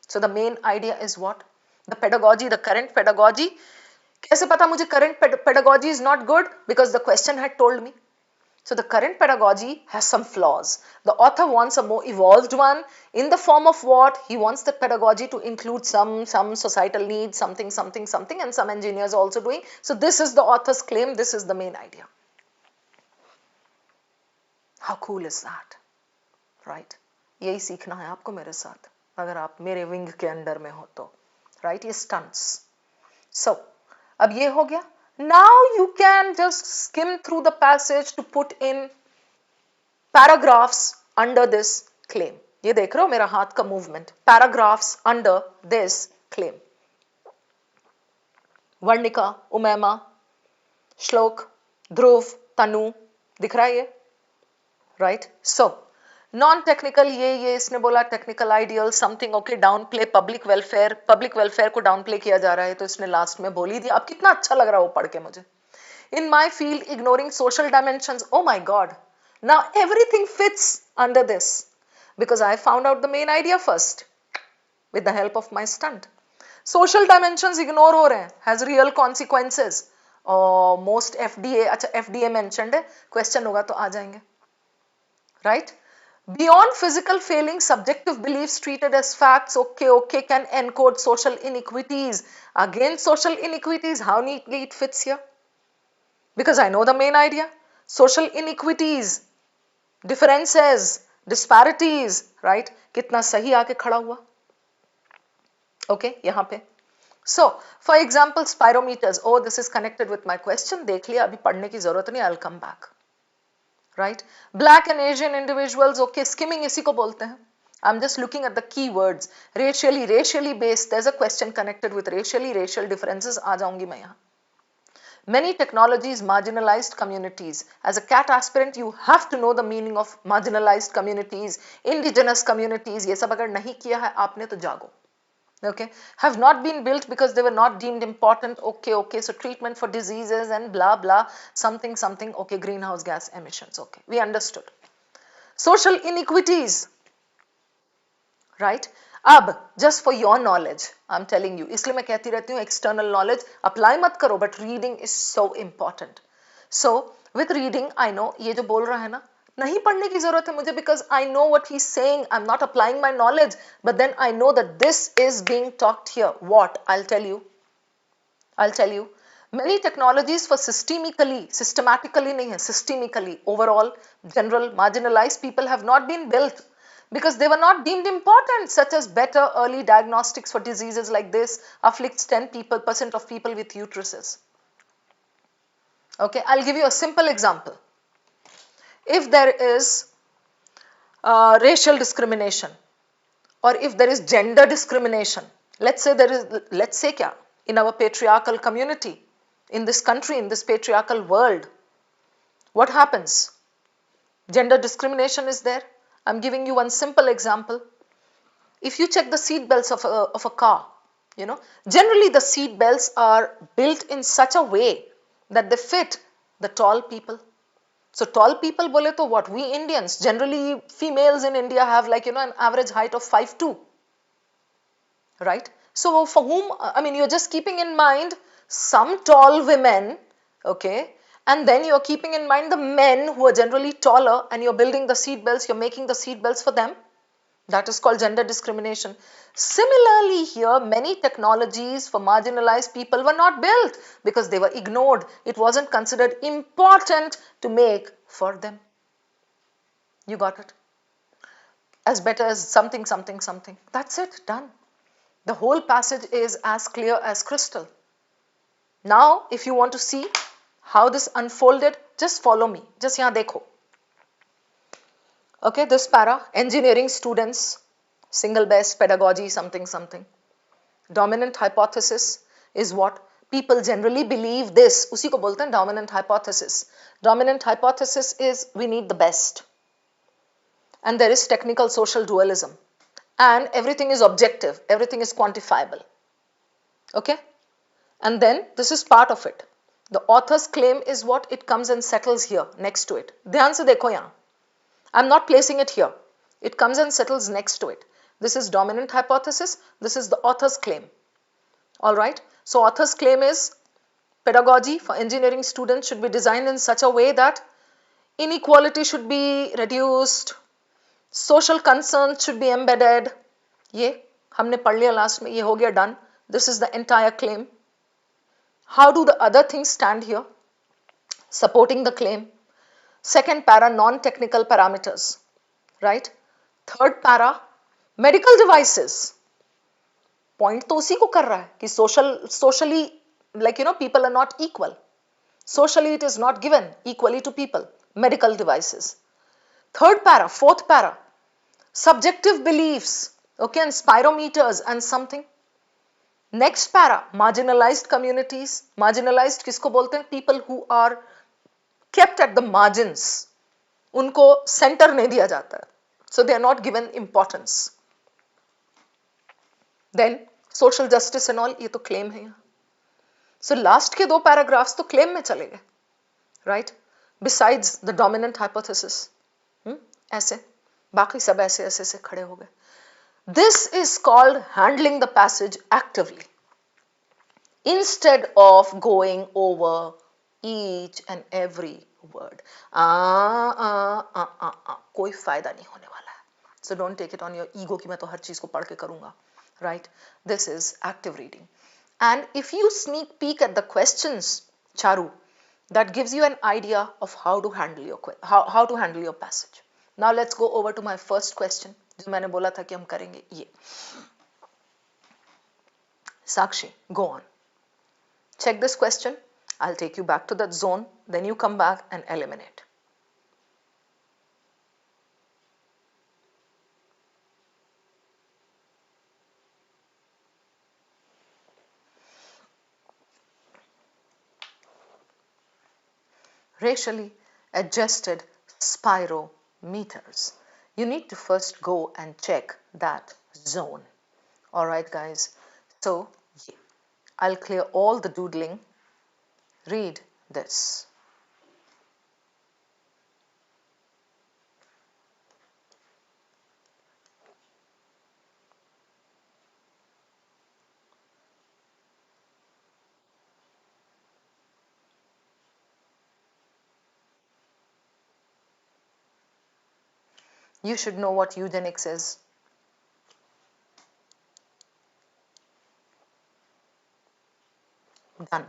So the main idea is what? The pedagogy, the current pedagogy. कैसे पता मुझे current pedagogy is not good? Because the question had told me. So the current pedagogy has some flaws. The author wants a more evolved one. In the form of what? He wants the pedagogy to include some societal needs, something, and some engineers also doing. So this is the author's claim. This is the main idea. How cool is that, right? यही सीखना है आपको मेरे साथ, अगर आप मेरे wing के अंडर में हो तो, right? ये stunts. So, अब ये हो गया. Now you can just skim through the passage to put in paragraphs under this claim. ये देख रहे हो मेरा हाथ का movement, paragraphs under this claim. Varnika, Umaima, श्लोक, ध्रुव, तनु, दिख रहा है ये, राइट? सो नॉन टेक्निकल, ये इसने बोला technical ideal something, okay, down play public welfare को डाउन प्ले किया जा रहा है, तो इसने लास्ट में बोल ही दिया. अब कितना अच्छा लग रहा है वो पढ़ के मुझे. In my field ignoring social dimensions, oh my god, now everything fits under this because I found out the main idea first with the help of my stunt. Social dimensions ignore हो रहे हैं, has real consequences. Most FDA, अच्छा FDA mentioned है, question होगा तो आ जाएंगे, right? Beyond physical failings, subjective beliefs treated as facts, okay, can encode social inequities. Again, social inequities, how neatly it fits here? Because I know the main idea. Social inequities, differences, disparities, right? कितना सही आके खड़ा हुआ. Okay, यहाँ पे. So, for example, spirometers. Oh, this is connected with my question. देख लिया, अभी पढ़ने की जरूरत नहीं. I'll come back. Right? Black and Asian individuals, okay, skimming इसी को बोलते हैं. I'm just looking at the keywords. Racially based, there's a question connected with racial differences. आ जाऊंगी मैं यहाँ. Many technologies marginalized communities. As a CAT aspirant, you have to know the meaning of marginalized communities, indigenous communities. ये सब अगर नहीं किया है आपने तो जागो. Okay, have not been built because they were not deemed important. Okay, so treatment for diseases and blah blah something, okay, greenhouse gas emissions. Okay, we understood. Social inequities, right? अब just for your knowledge, I'm telling you, इसलिए मैं कहती रहती हूँ external knowledge apply मत करो, but reading is so important. So with reading, I know ये जो बोल रहा है ना, नहीं पढ़ने की जरूरत है मुझे, because I know what he's saying. I'm not applying my knowledge, but then I know that this is being talked here. What? I'll tell you. Many technologies for systematically नहीं है, systemically, overall, general, marginalized people have not been built because they were not deemed important, such as better early diagnostics for diseases like this afflicts 10% of people with uteruses. Okay, I'll give you a simple example. If there is racial discrimination or if there is gender discrimination, let's say kya, in our patriarchal community, in this country, in this patriarchal world, what happens? Gender discrimination is there. I'm giving you one simple example. If you check the seat belts of a car, you know, generally the seat belts are built in such a way that they fit the tall people. So tall people bole to what? We Indians, generally females in India have like, you know, an average height of 5'2", right? So for whom, I mean, you're just keeping in mind some tall women, okay, and then you're keeping in mind the men who are generally taller and you're building the seat belts, you're making the seat belts for them. That is called gender discrimination. Similarly here, many technologies for marginalized people were not built because they were ignored. It wasn't considered important to make for them. You got it? As better as something. That's it, done. The whole passage is as clear as crystal. Now, if you want to see how this unfolded, just follow me. Just yahan dekho. Okay, this para, engineering students, single best, pedagogy, something. Dominant hypothesis is what? People generally believe this. उसी को बोलते हैं dominant hypothesis. Dominant hypothesis is we need the best. And there is technical social dualism. And everything is objective. Everything is quantifiable. Okay? And then this is part of it. The author's claim is what? It comes and settles here, next to it. ध्यान से देखो यहाँ. I'm not placing it here. It comes and settles next to it. This is dominant hypothesis. This is the author's claim. All right. So author's claim is pedagogy for engineering students should be designed in such a way that inequality should be reduced. Social concerns should be embedded. ये हमने पढ़ लिया last में, ये हो गया done. This is the entire claim. How do the other things stand here? Supporting the claim. Second para, non-technical parameters, right? Third para, medical devices. Point तो उसी को कर रहा है कि socially, like people are not equal. Socially it is not given equally to people. Medical devices. Third para, fourth para, subjective beliefs, okay, and spirometers and something. Next para, marginalized communities. Marginalized किसको बोलते हैं? People who are kept at the margins. उनको center नहीं दिया जाता है. So they are not given importance. Then social justice and all, ये तो claim है. So last के दो paragraphs तो claim में चले गए, right? Besides the dominant hypothesis. ऐसे बाकी सब ऐसे ऐसे से खड़े हो गए. This is called handling the passage actively instead of going over each and every word. कोई फायदा नहीं होने वाला है. So don't take it on your ego कि मैं तो हर चीज को पढ़ के करूंगा, right? This is active reading. And if you sneak peek at the questions, Charu, that gives you an idea of how to handle your passage. Now let's go over to my first question. जो मैंने बोला था कि हम करेंगे ये. Sakshi, go on. Check this question. I'll take you back to that zone. Then you come back and eliminate. Racially adjusted spirometers. You need to first go and check that zone. Alright guys, so yeah. I'll clear all the doodling. Read this. You should know what eugenics is. Done.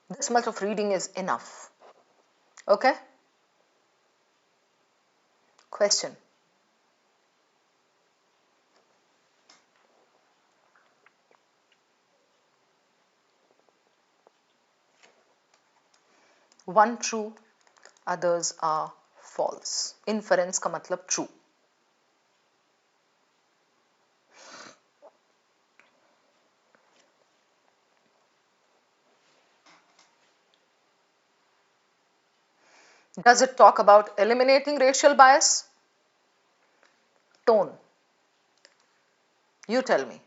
This much of reading is enough. Okay? Question. One true, others are false. Inference का मतलब true. Does it talk about eliminating racial bias? Tone. You tell me.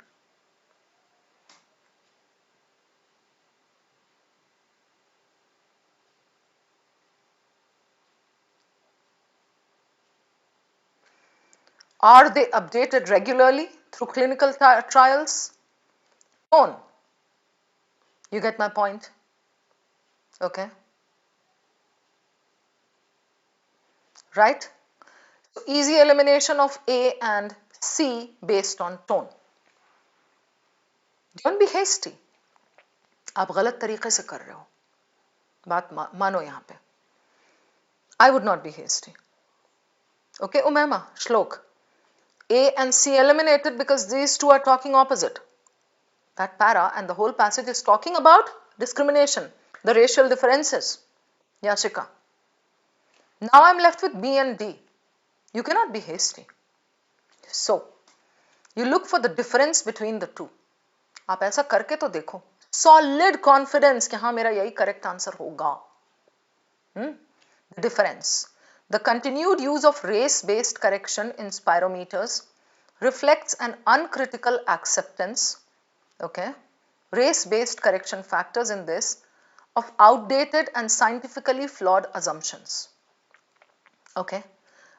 Are they updated regularly through clinical trials? Tone. You get my point? Okay. Right? So easy elimination of A and C based on tone. Don't be hasty. आप गलत तरीके से कर रहे हो. बात मानो यहाँ पे. I would not be hasty. Okay, Umema, Shlok. A and C eliminated because these two are talking opposite. That para and the whole passage is talking about discrimination, the racial differences. Yashika. Now I'm left with B and D. You cannot be hasty. So, you look for the difference between the two. आप ऐसा करके तो देखो. Solid confidence कि हाँ मेरा यही correct answer होगा. The difference. The continued use of race-based correction in spirometers reflects an uncritical acceptance, okay, race-based correction factors in this of outdated and scientifically flawed assumptions. Okay.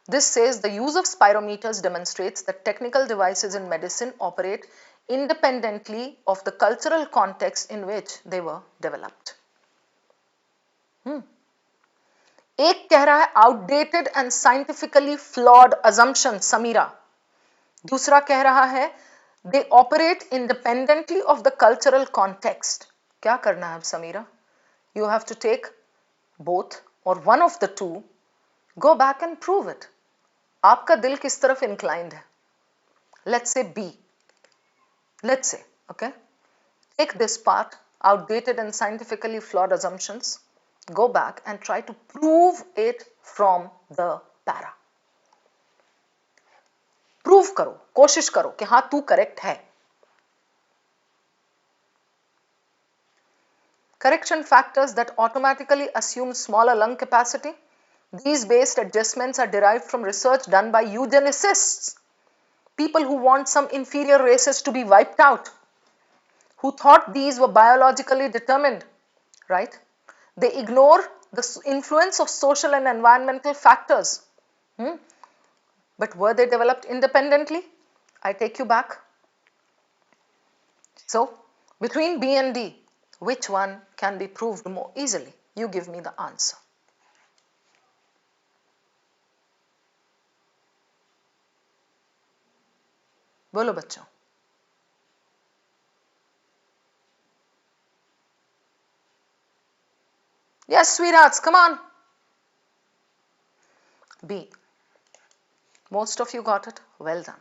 This says the use of spirometers demonstrates that technical devices in medicine operate independently of the cultural context in which they were developed. एक कह रहा है outdated and scientifically flawed assumptions, Samira. दूसरा कह रहा है they operate independently of the cultural context. क्या करना है अब Samira? You have to take both or one of the two Go back and prove it. आपका दिल किस तरफ inclined है? Let's say B. Let's say, okay? Take this part, outdated and scientifically flawed assumptions, go back and try to prove it from the para. Prove करो, कोशिश करो कि हाँ तू correct है. Correction factors that automatically assume smaller lung capacity. These based adjustments are derived from research done by eugenicists, people who want some inferior races to be wiped out, who thought these were biologically determined, right? They ignore the influence of social and environmental factors. But were they developed independently? I take you back. So, between B and D, which one can be proved more easily? You give me the answer. बोलो बच्चों. Yes, sweethearts, come on. B. Most of you got it. Well done.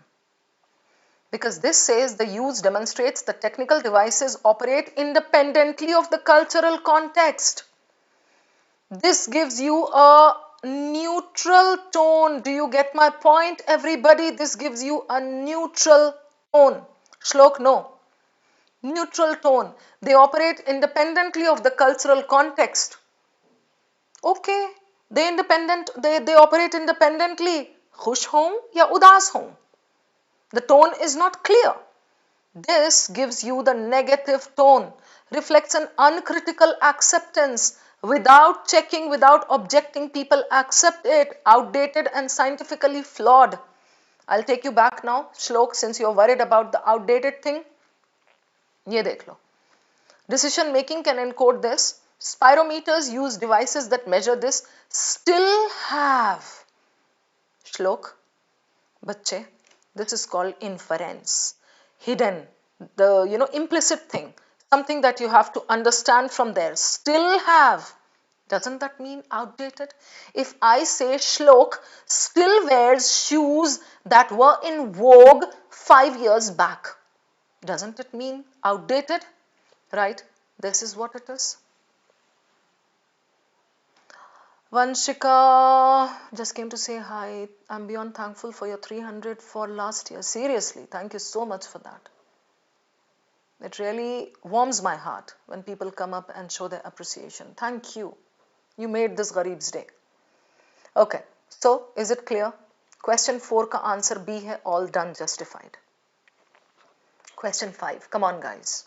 Because this says the use demonstrates that technical devices operate independently of the cultural context. This gives you a neutral tone. Do you get my point, everybody? This gives you a neutral tone. Shlok, no. Neutral tone. They operate independently of the cultural context. Okay, they operate independently. Khush hoon ya udas hoon. The tone is not clear. This gives you the negative tone, reflects an uncritical acceptance. Without checking, without objecting, people accept it, outdated and scientifically flawed. I'll take you back now, Shlok, since you're worried about the outdated thing. Ye dekh lo. Decision making can encode this. Spirometers use devices that measure this, still have. Shlok, bachche, this is called inference. Hidden, the implicit thing, something that you have to understand from there. Still have. Doesn't that mean outdated? If I say Shlok still wears shoes that were in vogue 5 years back, doesn't it mean outdated? Right? This is what it is. Vanshika just came to say hi. I'm beyond thankful for your 300 for last year. Seriously, thank you so much for that. It really warms my heart when people come up and show their appreciation. Thank you. You made this Ghareeb's day. Okay, so is it clear? Question 4 ka answer B hai, all done, justified. Question 5, come on guys.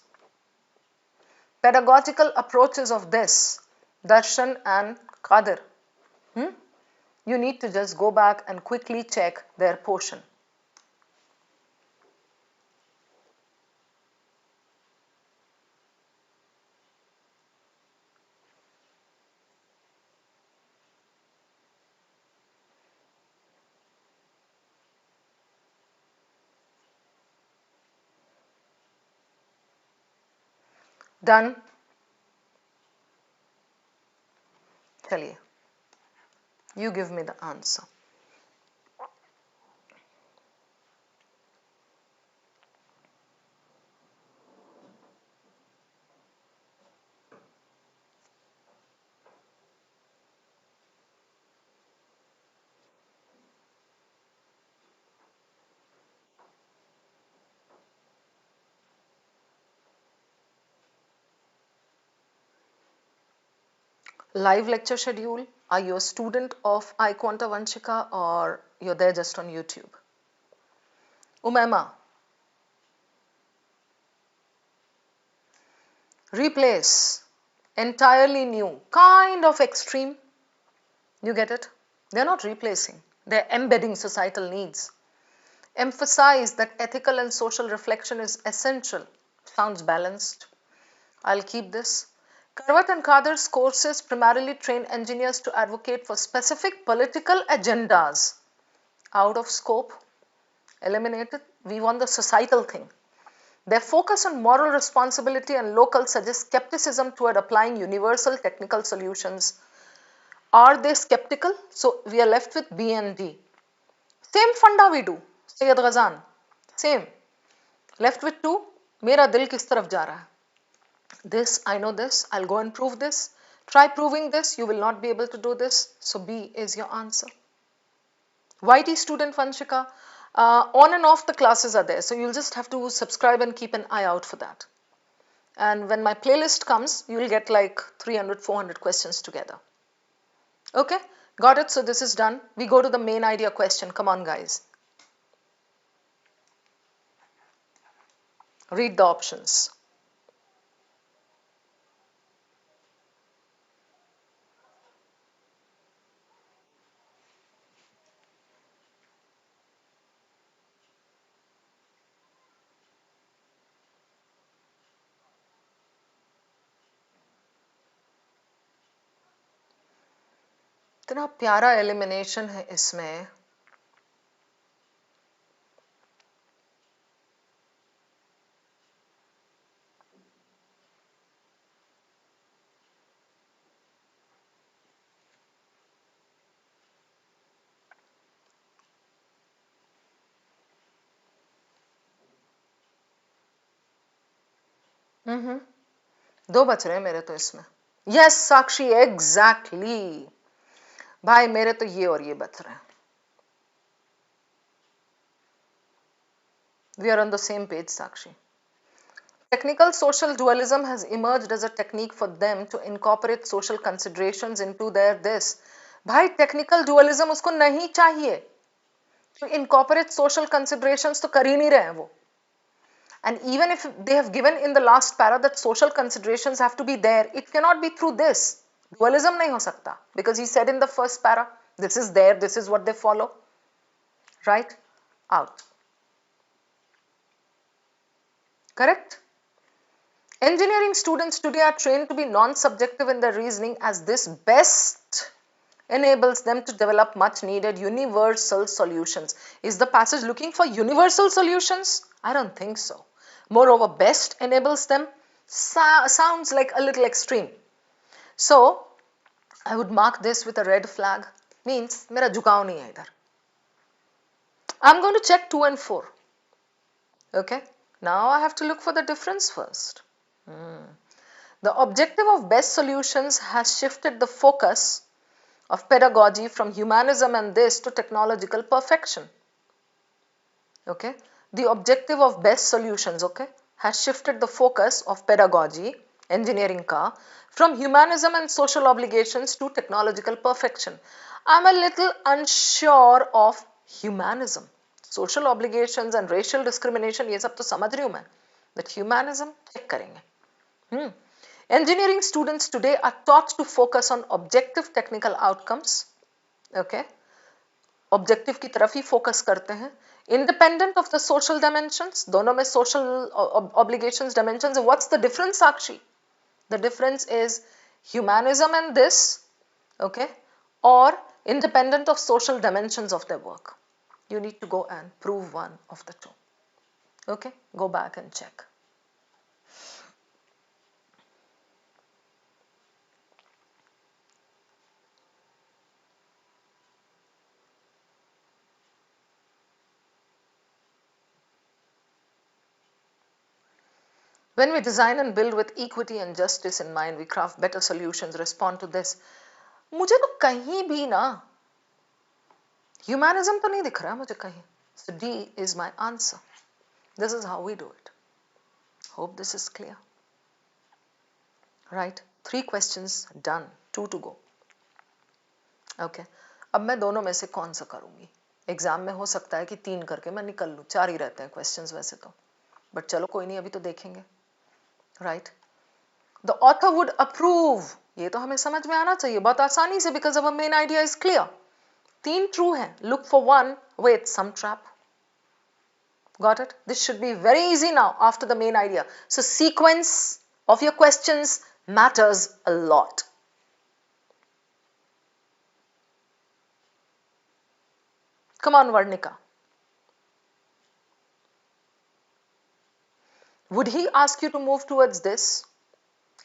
Pedagogical approaches of this, Darshan and Qadir. You need to just go back and quickly check their portion. Done? Chaliye. You give me the answer. Live lecture schedule. Are you a student of iQuanta, Vanshika, or you're there just on YouTube? Umaima. Replace. Entirely new. Kind of extreme. You get it? They're not replacing. They're embedding societal needs. Emphasize that ethical and social reflection is essential. Sounds balanced. I'll keep this. Karwat and Qadir's courses primarily train engineers to advocate for specific political agendas. Out of scope. Eliminated. We want the societal thing. Their focus on moral responsibility and local suggests skepticism toward applying universal technical solutions. Are they skeptical? So we are left with B and D. Same funda we do. Sayyid Ghazan. Same. Left with 2. मेरा दिल किस तरफ जा रहा है? This, I know this. I'll go and prove this. Try proving this. You will not be able to do this. So B is your answer. YT student Vanshika. On and off the classes are there. So you'll just have to subscribe and keep an eye out for that. And when my playlist comes, you'll get like 300, 400 questions together. Okay, got it? So this is done. We go to the main idea question. Come on, guys. Read the options. इतना प्यारा elimination है इसमें. दो बच रहे हैं मेरे तो इसमें. यस साक्षी, एग्जैक्टली. भाई मेरे तो ये और ये बच रहे हैं. We are on the same page, Sakshi. Technical social dualism has emerged as a technique for them to incorporate social considerations into their this. भाई technical dualism उसको नहीं चाहिए. To incorporate social considerations तो कर ही नहीं रहे हैं वो. And even if they have given in the last para that social considerations have to be there, it cannot be through this. Dualism नहीं हो सकता. Because he said in the first para, this is there, this is what they follow. Right? Out. Correct? Engineering students today are trained to be non-subjective in their reasoning as this best enables them to develop much needed universal solutions. Is the passage looking for universal solutions? I don't think so. Moreover, best enables them sounds like a little extreme. So, I would mark this with a red flag. Means, मेरा झुकाव नहीं है इधर. I'm going to check 2 and 4. Okay. Now I have to look for the difference first. The objective of best solutions has shifted the focus of pedagogy from humanism and this to technological perfection. Okay. The objective of best solutions, okay, has shifted the focus of pedagogy, engineering ka, from humanism and social obligations to technological perfection. I'm a little unsure of humanism. Social obligations and racial discrimination, ये सब तो समझ रही हूँ मैं. But humanism, check करेंगे. Engineering students today are taught to focus on objective technical outcomes. Okay. Objective की तरफ ही focus करते हैं. Independent of the social dimensions. दोनों में social obligations, dimensions. What's the difference, Sakshi? The difference is humanism and this, okay, or independent of social dimensions of their work. You need to go and prove one of the two. Okay, go back and check. When we design and build with equity and justice in mind, we craft better solutions, respond to this. मुझे तो कहीं भी ना humanism तो नहीं दिख रहा मुझे कहीं. So D is my answer. This is how we do it. Hope this is clear. Right? 3 questions done. 2 to go. Okay. अब मैं दोनों में से कौन सा करूंगी? एग्जाम में हो सकता है कि 3 करके मैं निकल लूं. 4 ही रहते हैं क्वेश्चंस वैसे तो. बट चलो कोई नहीं, अभी तो देखेंगे. Right? The author would approve. ये तो हमें समझ में आना चाहिए बहुत आसानी से, because our main idea is clear. 3 true हैं. Look for one with some trap. Got it? This should be very easy now after the main idea. So sequence of your questions matters a lot. Come on, Varnika. Would he ask you to move towards this?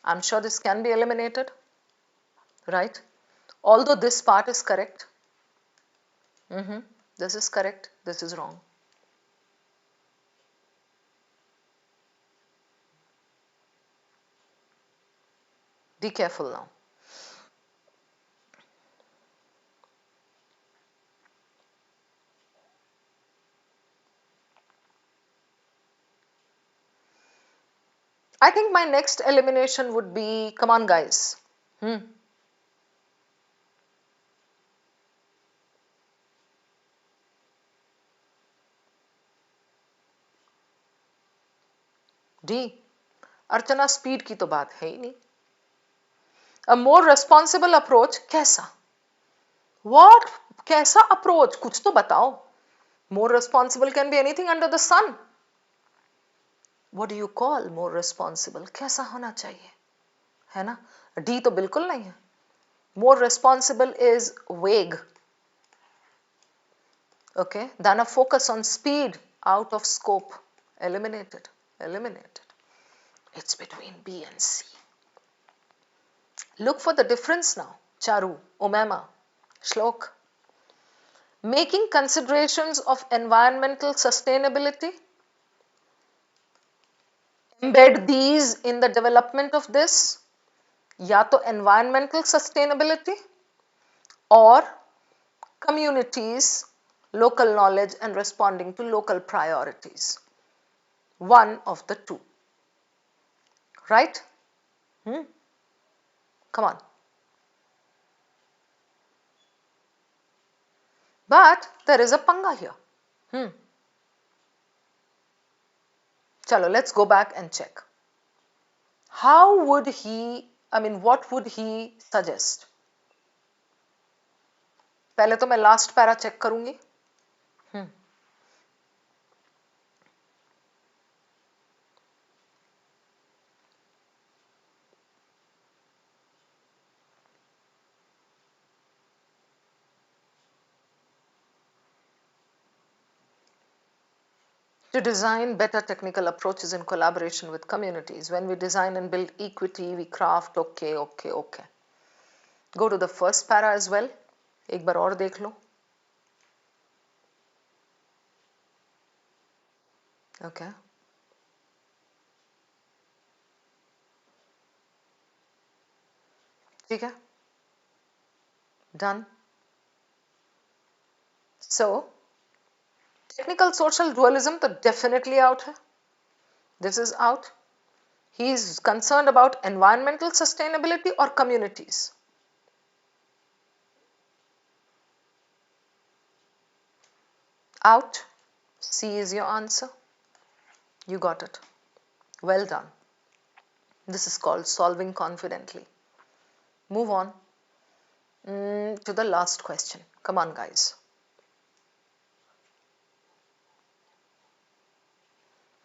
I'm sure this can be eliminated, right? although this part is correct. This is correct, this is wrong. Be careful now. I think my next elimination would be, come on guys. D. Archana speed की तो बात है ही नहीं. A more responsible approach कैसा? What? कैसा approach? कुछ तो बताओ. More responsible can be anything under the sun. What do you call more responsible? कैसा होना चाहिए? है ना? D तो बिल्कुल नहीं है. More responsible is vague. Okay, than a focus on speed, out of scope. Eliminated. Eliminated. It's between B and C. Look for the difference now. Charu, Umema, Shlok. Making considerations of environmental sustainability. Embed these in the development of this. या तो environmental sustainability or communities, local knowledge and responding to local priorities. One of the two. Right? Come on. But there is a panga here. Chalo, let's go back and check. How would he, what would he suggest? पहले तो मैं last para check करूंगी. To design better technical approaches in collaboration with communities. When we design and build equity, we craft, okay. Go to the first para as well. एक बार और देख लो. Okay. ठीक है? Done. So, technical social dualism तो definitely out है. This is out. He is concerned about environmental sustainability or communities. Out. C is your answer. You got it. Well done. This is called solving confidently. Move on to the last question. Come on, guys.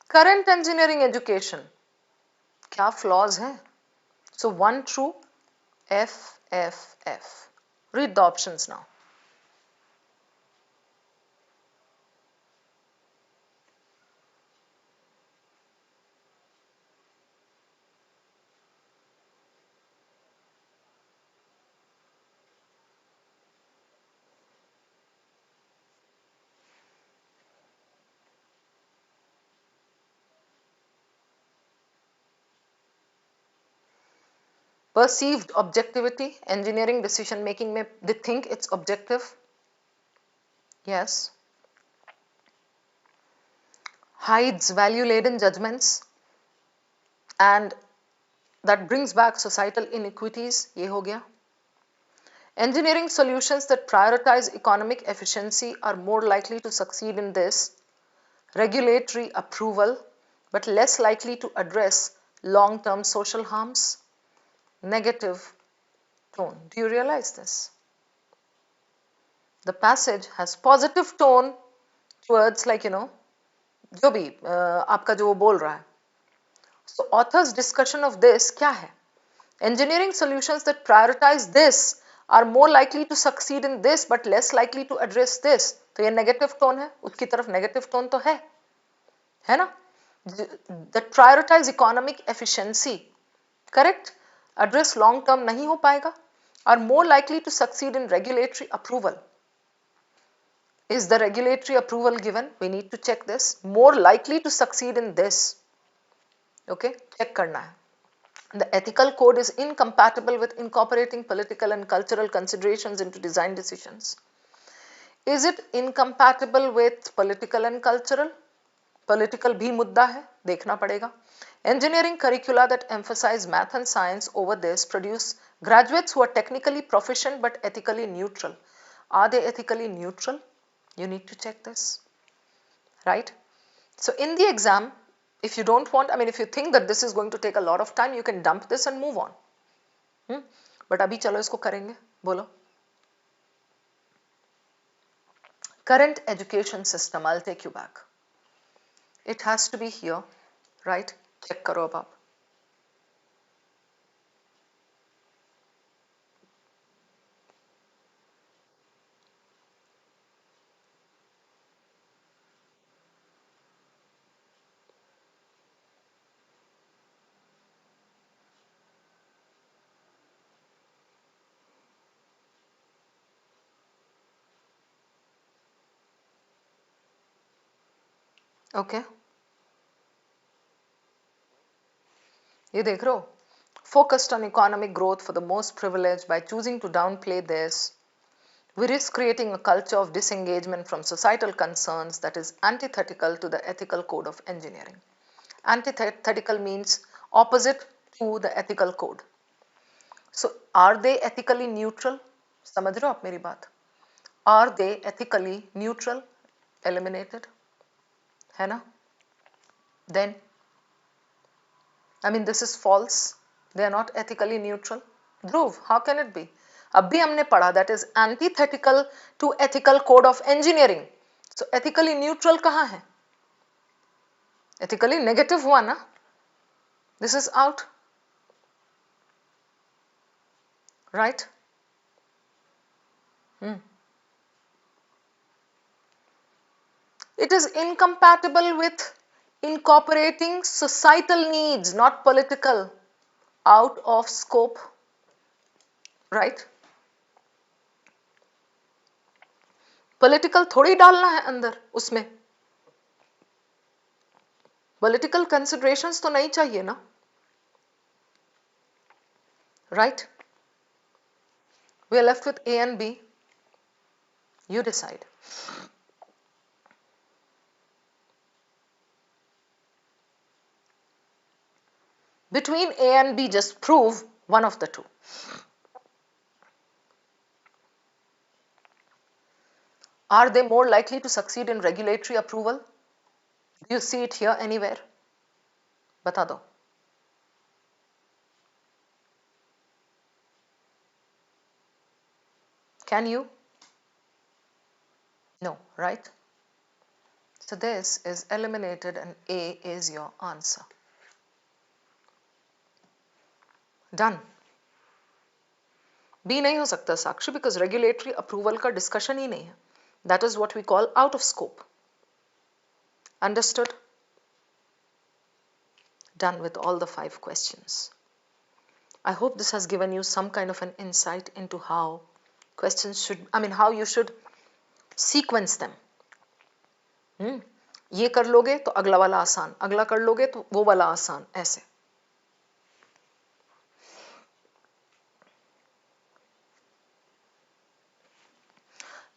Current engineering education. क्या flaws हैं? So one true, F. Read the options now. Perceived objectivity, engineering decision making में they think it's objective. Yes. Hides value laden judgments and that brings back societal inequities. ये हो गया. Engineering solutions that prioritize economic efficiency are more likely to succeed in this. Regulatory approval, but less likely to address long-term social harms. Negative tone. Do you realize this? The passage has positive tone towards जो भी आपका जो वो बोल रहा है. So author's discussion of this क्या है? Engineering solutions that prioritize this are more likely to succeed in this but less likely to address this. तो ये negative tone है, उसकी तरफ negative tone तो है ना? That prioritize economic efficiency, correct? Address long term नहीं हो पाएगा. are more likely to succeed in regulatory approval. Is the regulatory approval given? We need to check this. More likely to succeed in this. Okay, check karna hai. The ethical code is incompatible with incorporating political and cultural considerations into design decisions. Is it incompatible with political and cultural? Political भी मुद्दा है, देखना पड़ेगा. Engineering curricula that emphasize math and science over this produce graduates who are technically proficient but ethically neutral. Are they ethically neutral? You need to check this, right? So in the exam, if you don't want, if you think that this is going to take a lot of time, you can dump this and move on. But अभी चलो इसको करेंगे, बोलो. Current education system, I'll take you back. It has to be here, right? Check करो अब आप. Okay. ये देख रहे हो? Focused on economic growth for the most privileged. By choosing to downplay this, we risk creating a culture of disengagement from societal concerns that is antithetical to the ethical code of engineering. Antithetical means opposite to the ethical code. So, are they ethically neutral? समझ रहे हो आप मेरी बात? Are they ethically neutral? Eliminated. है ना? Then, this is false. They are not ethically neutral. Dhruv, how can it be? अभी हमने पढ़ा that is antithetical to ethical code of engineering. So ethically neutral कहाँ है? Ethically negative हुआ ना? This is out. Right? It is incompatible with incorporating societal needs, not political. Out of scope. Right? Political थोड़ी डालना है अंदर उसमें. Political considerations तो नहीं चाहिए ना. Right? We are left with A and B. You decide. Between A and B, just prove one of the two. Are they more likely to succeed in regulatory approval? Do you see it here anywhere? बता दो. Can you? No, right? So this is eliminated and A is your answer. Done. B नहीं हो सकता साक्षी because regulatory approval का discussion ही नहीं है. That is what we call out of scope. Understood? Done with all the 5 questions. I hope this has given you some kind of an insight into how questions should, how you should sequence them. ये कर लोगे तो अगला वाला आसान, अगला कर लोगे तो वो वाला आसान, ऐसे.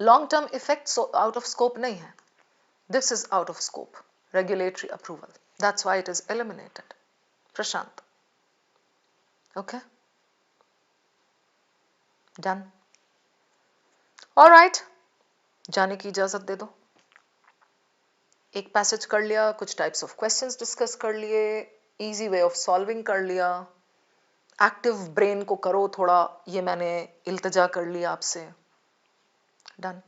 Long term effects out of scope नहीं है. This is out of scope. Regulatory approval. That's why it is eliminated. Prashant. Okay? Done. Alright. जाने की इजाजत दे दो. एक पैसेज कर लिया, कुछ टाइप्स ऑफ क्वेश्चंस डिस्कस कर लिए, इजी वे ऑफ सॉल्विंग कर लिया, एक्टिव ब्रेन को करो थोड़ा, ये मैंने इल्तिजा कर लिया आपसे. Done.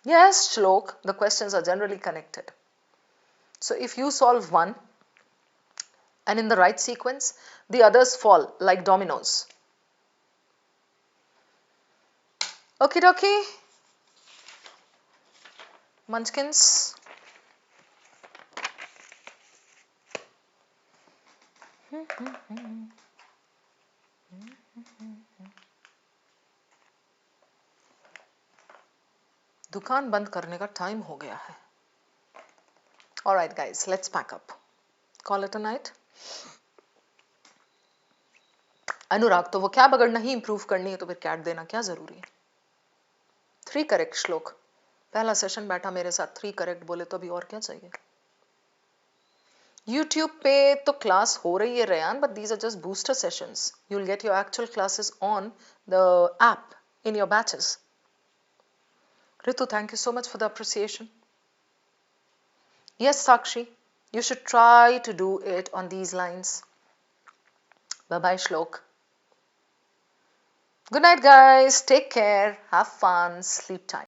Yes, Shlok, the questions are generally connected. So if you solve one and in the right sequence, the others fall like dominoes. Okie dokie. Munchkins. दुकान बंद करने का टाइम हो गया है. Alright guys, let's pack up. Call it a night. अनुराग, तो वो क्या अगर नहीं इंप्रूव करनी है तो फिर कैट देना क्या जरूरी है? 3 करेक्ट श्लोक. पहला सेशन बैठा मेरे साथ 3 करेक्ट बोले तो अभी और क्या चाहिए? YouTube पे तो क्लास हो रही है Ryan, but these are just booster sessions. You'll get your actual classes on the app in your batches. Ritu, thank you so much for the appreciation. Yes, Sakshi, you should try to do it on these lines. Bye-bye, Shlok. Good night, guys. Take care. Have fun. Sleep tight.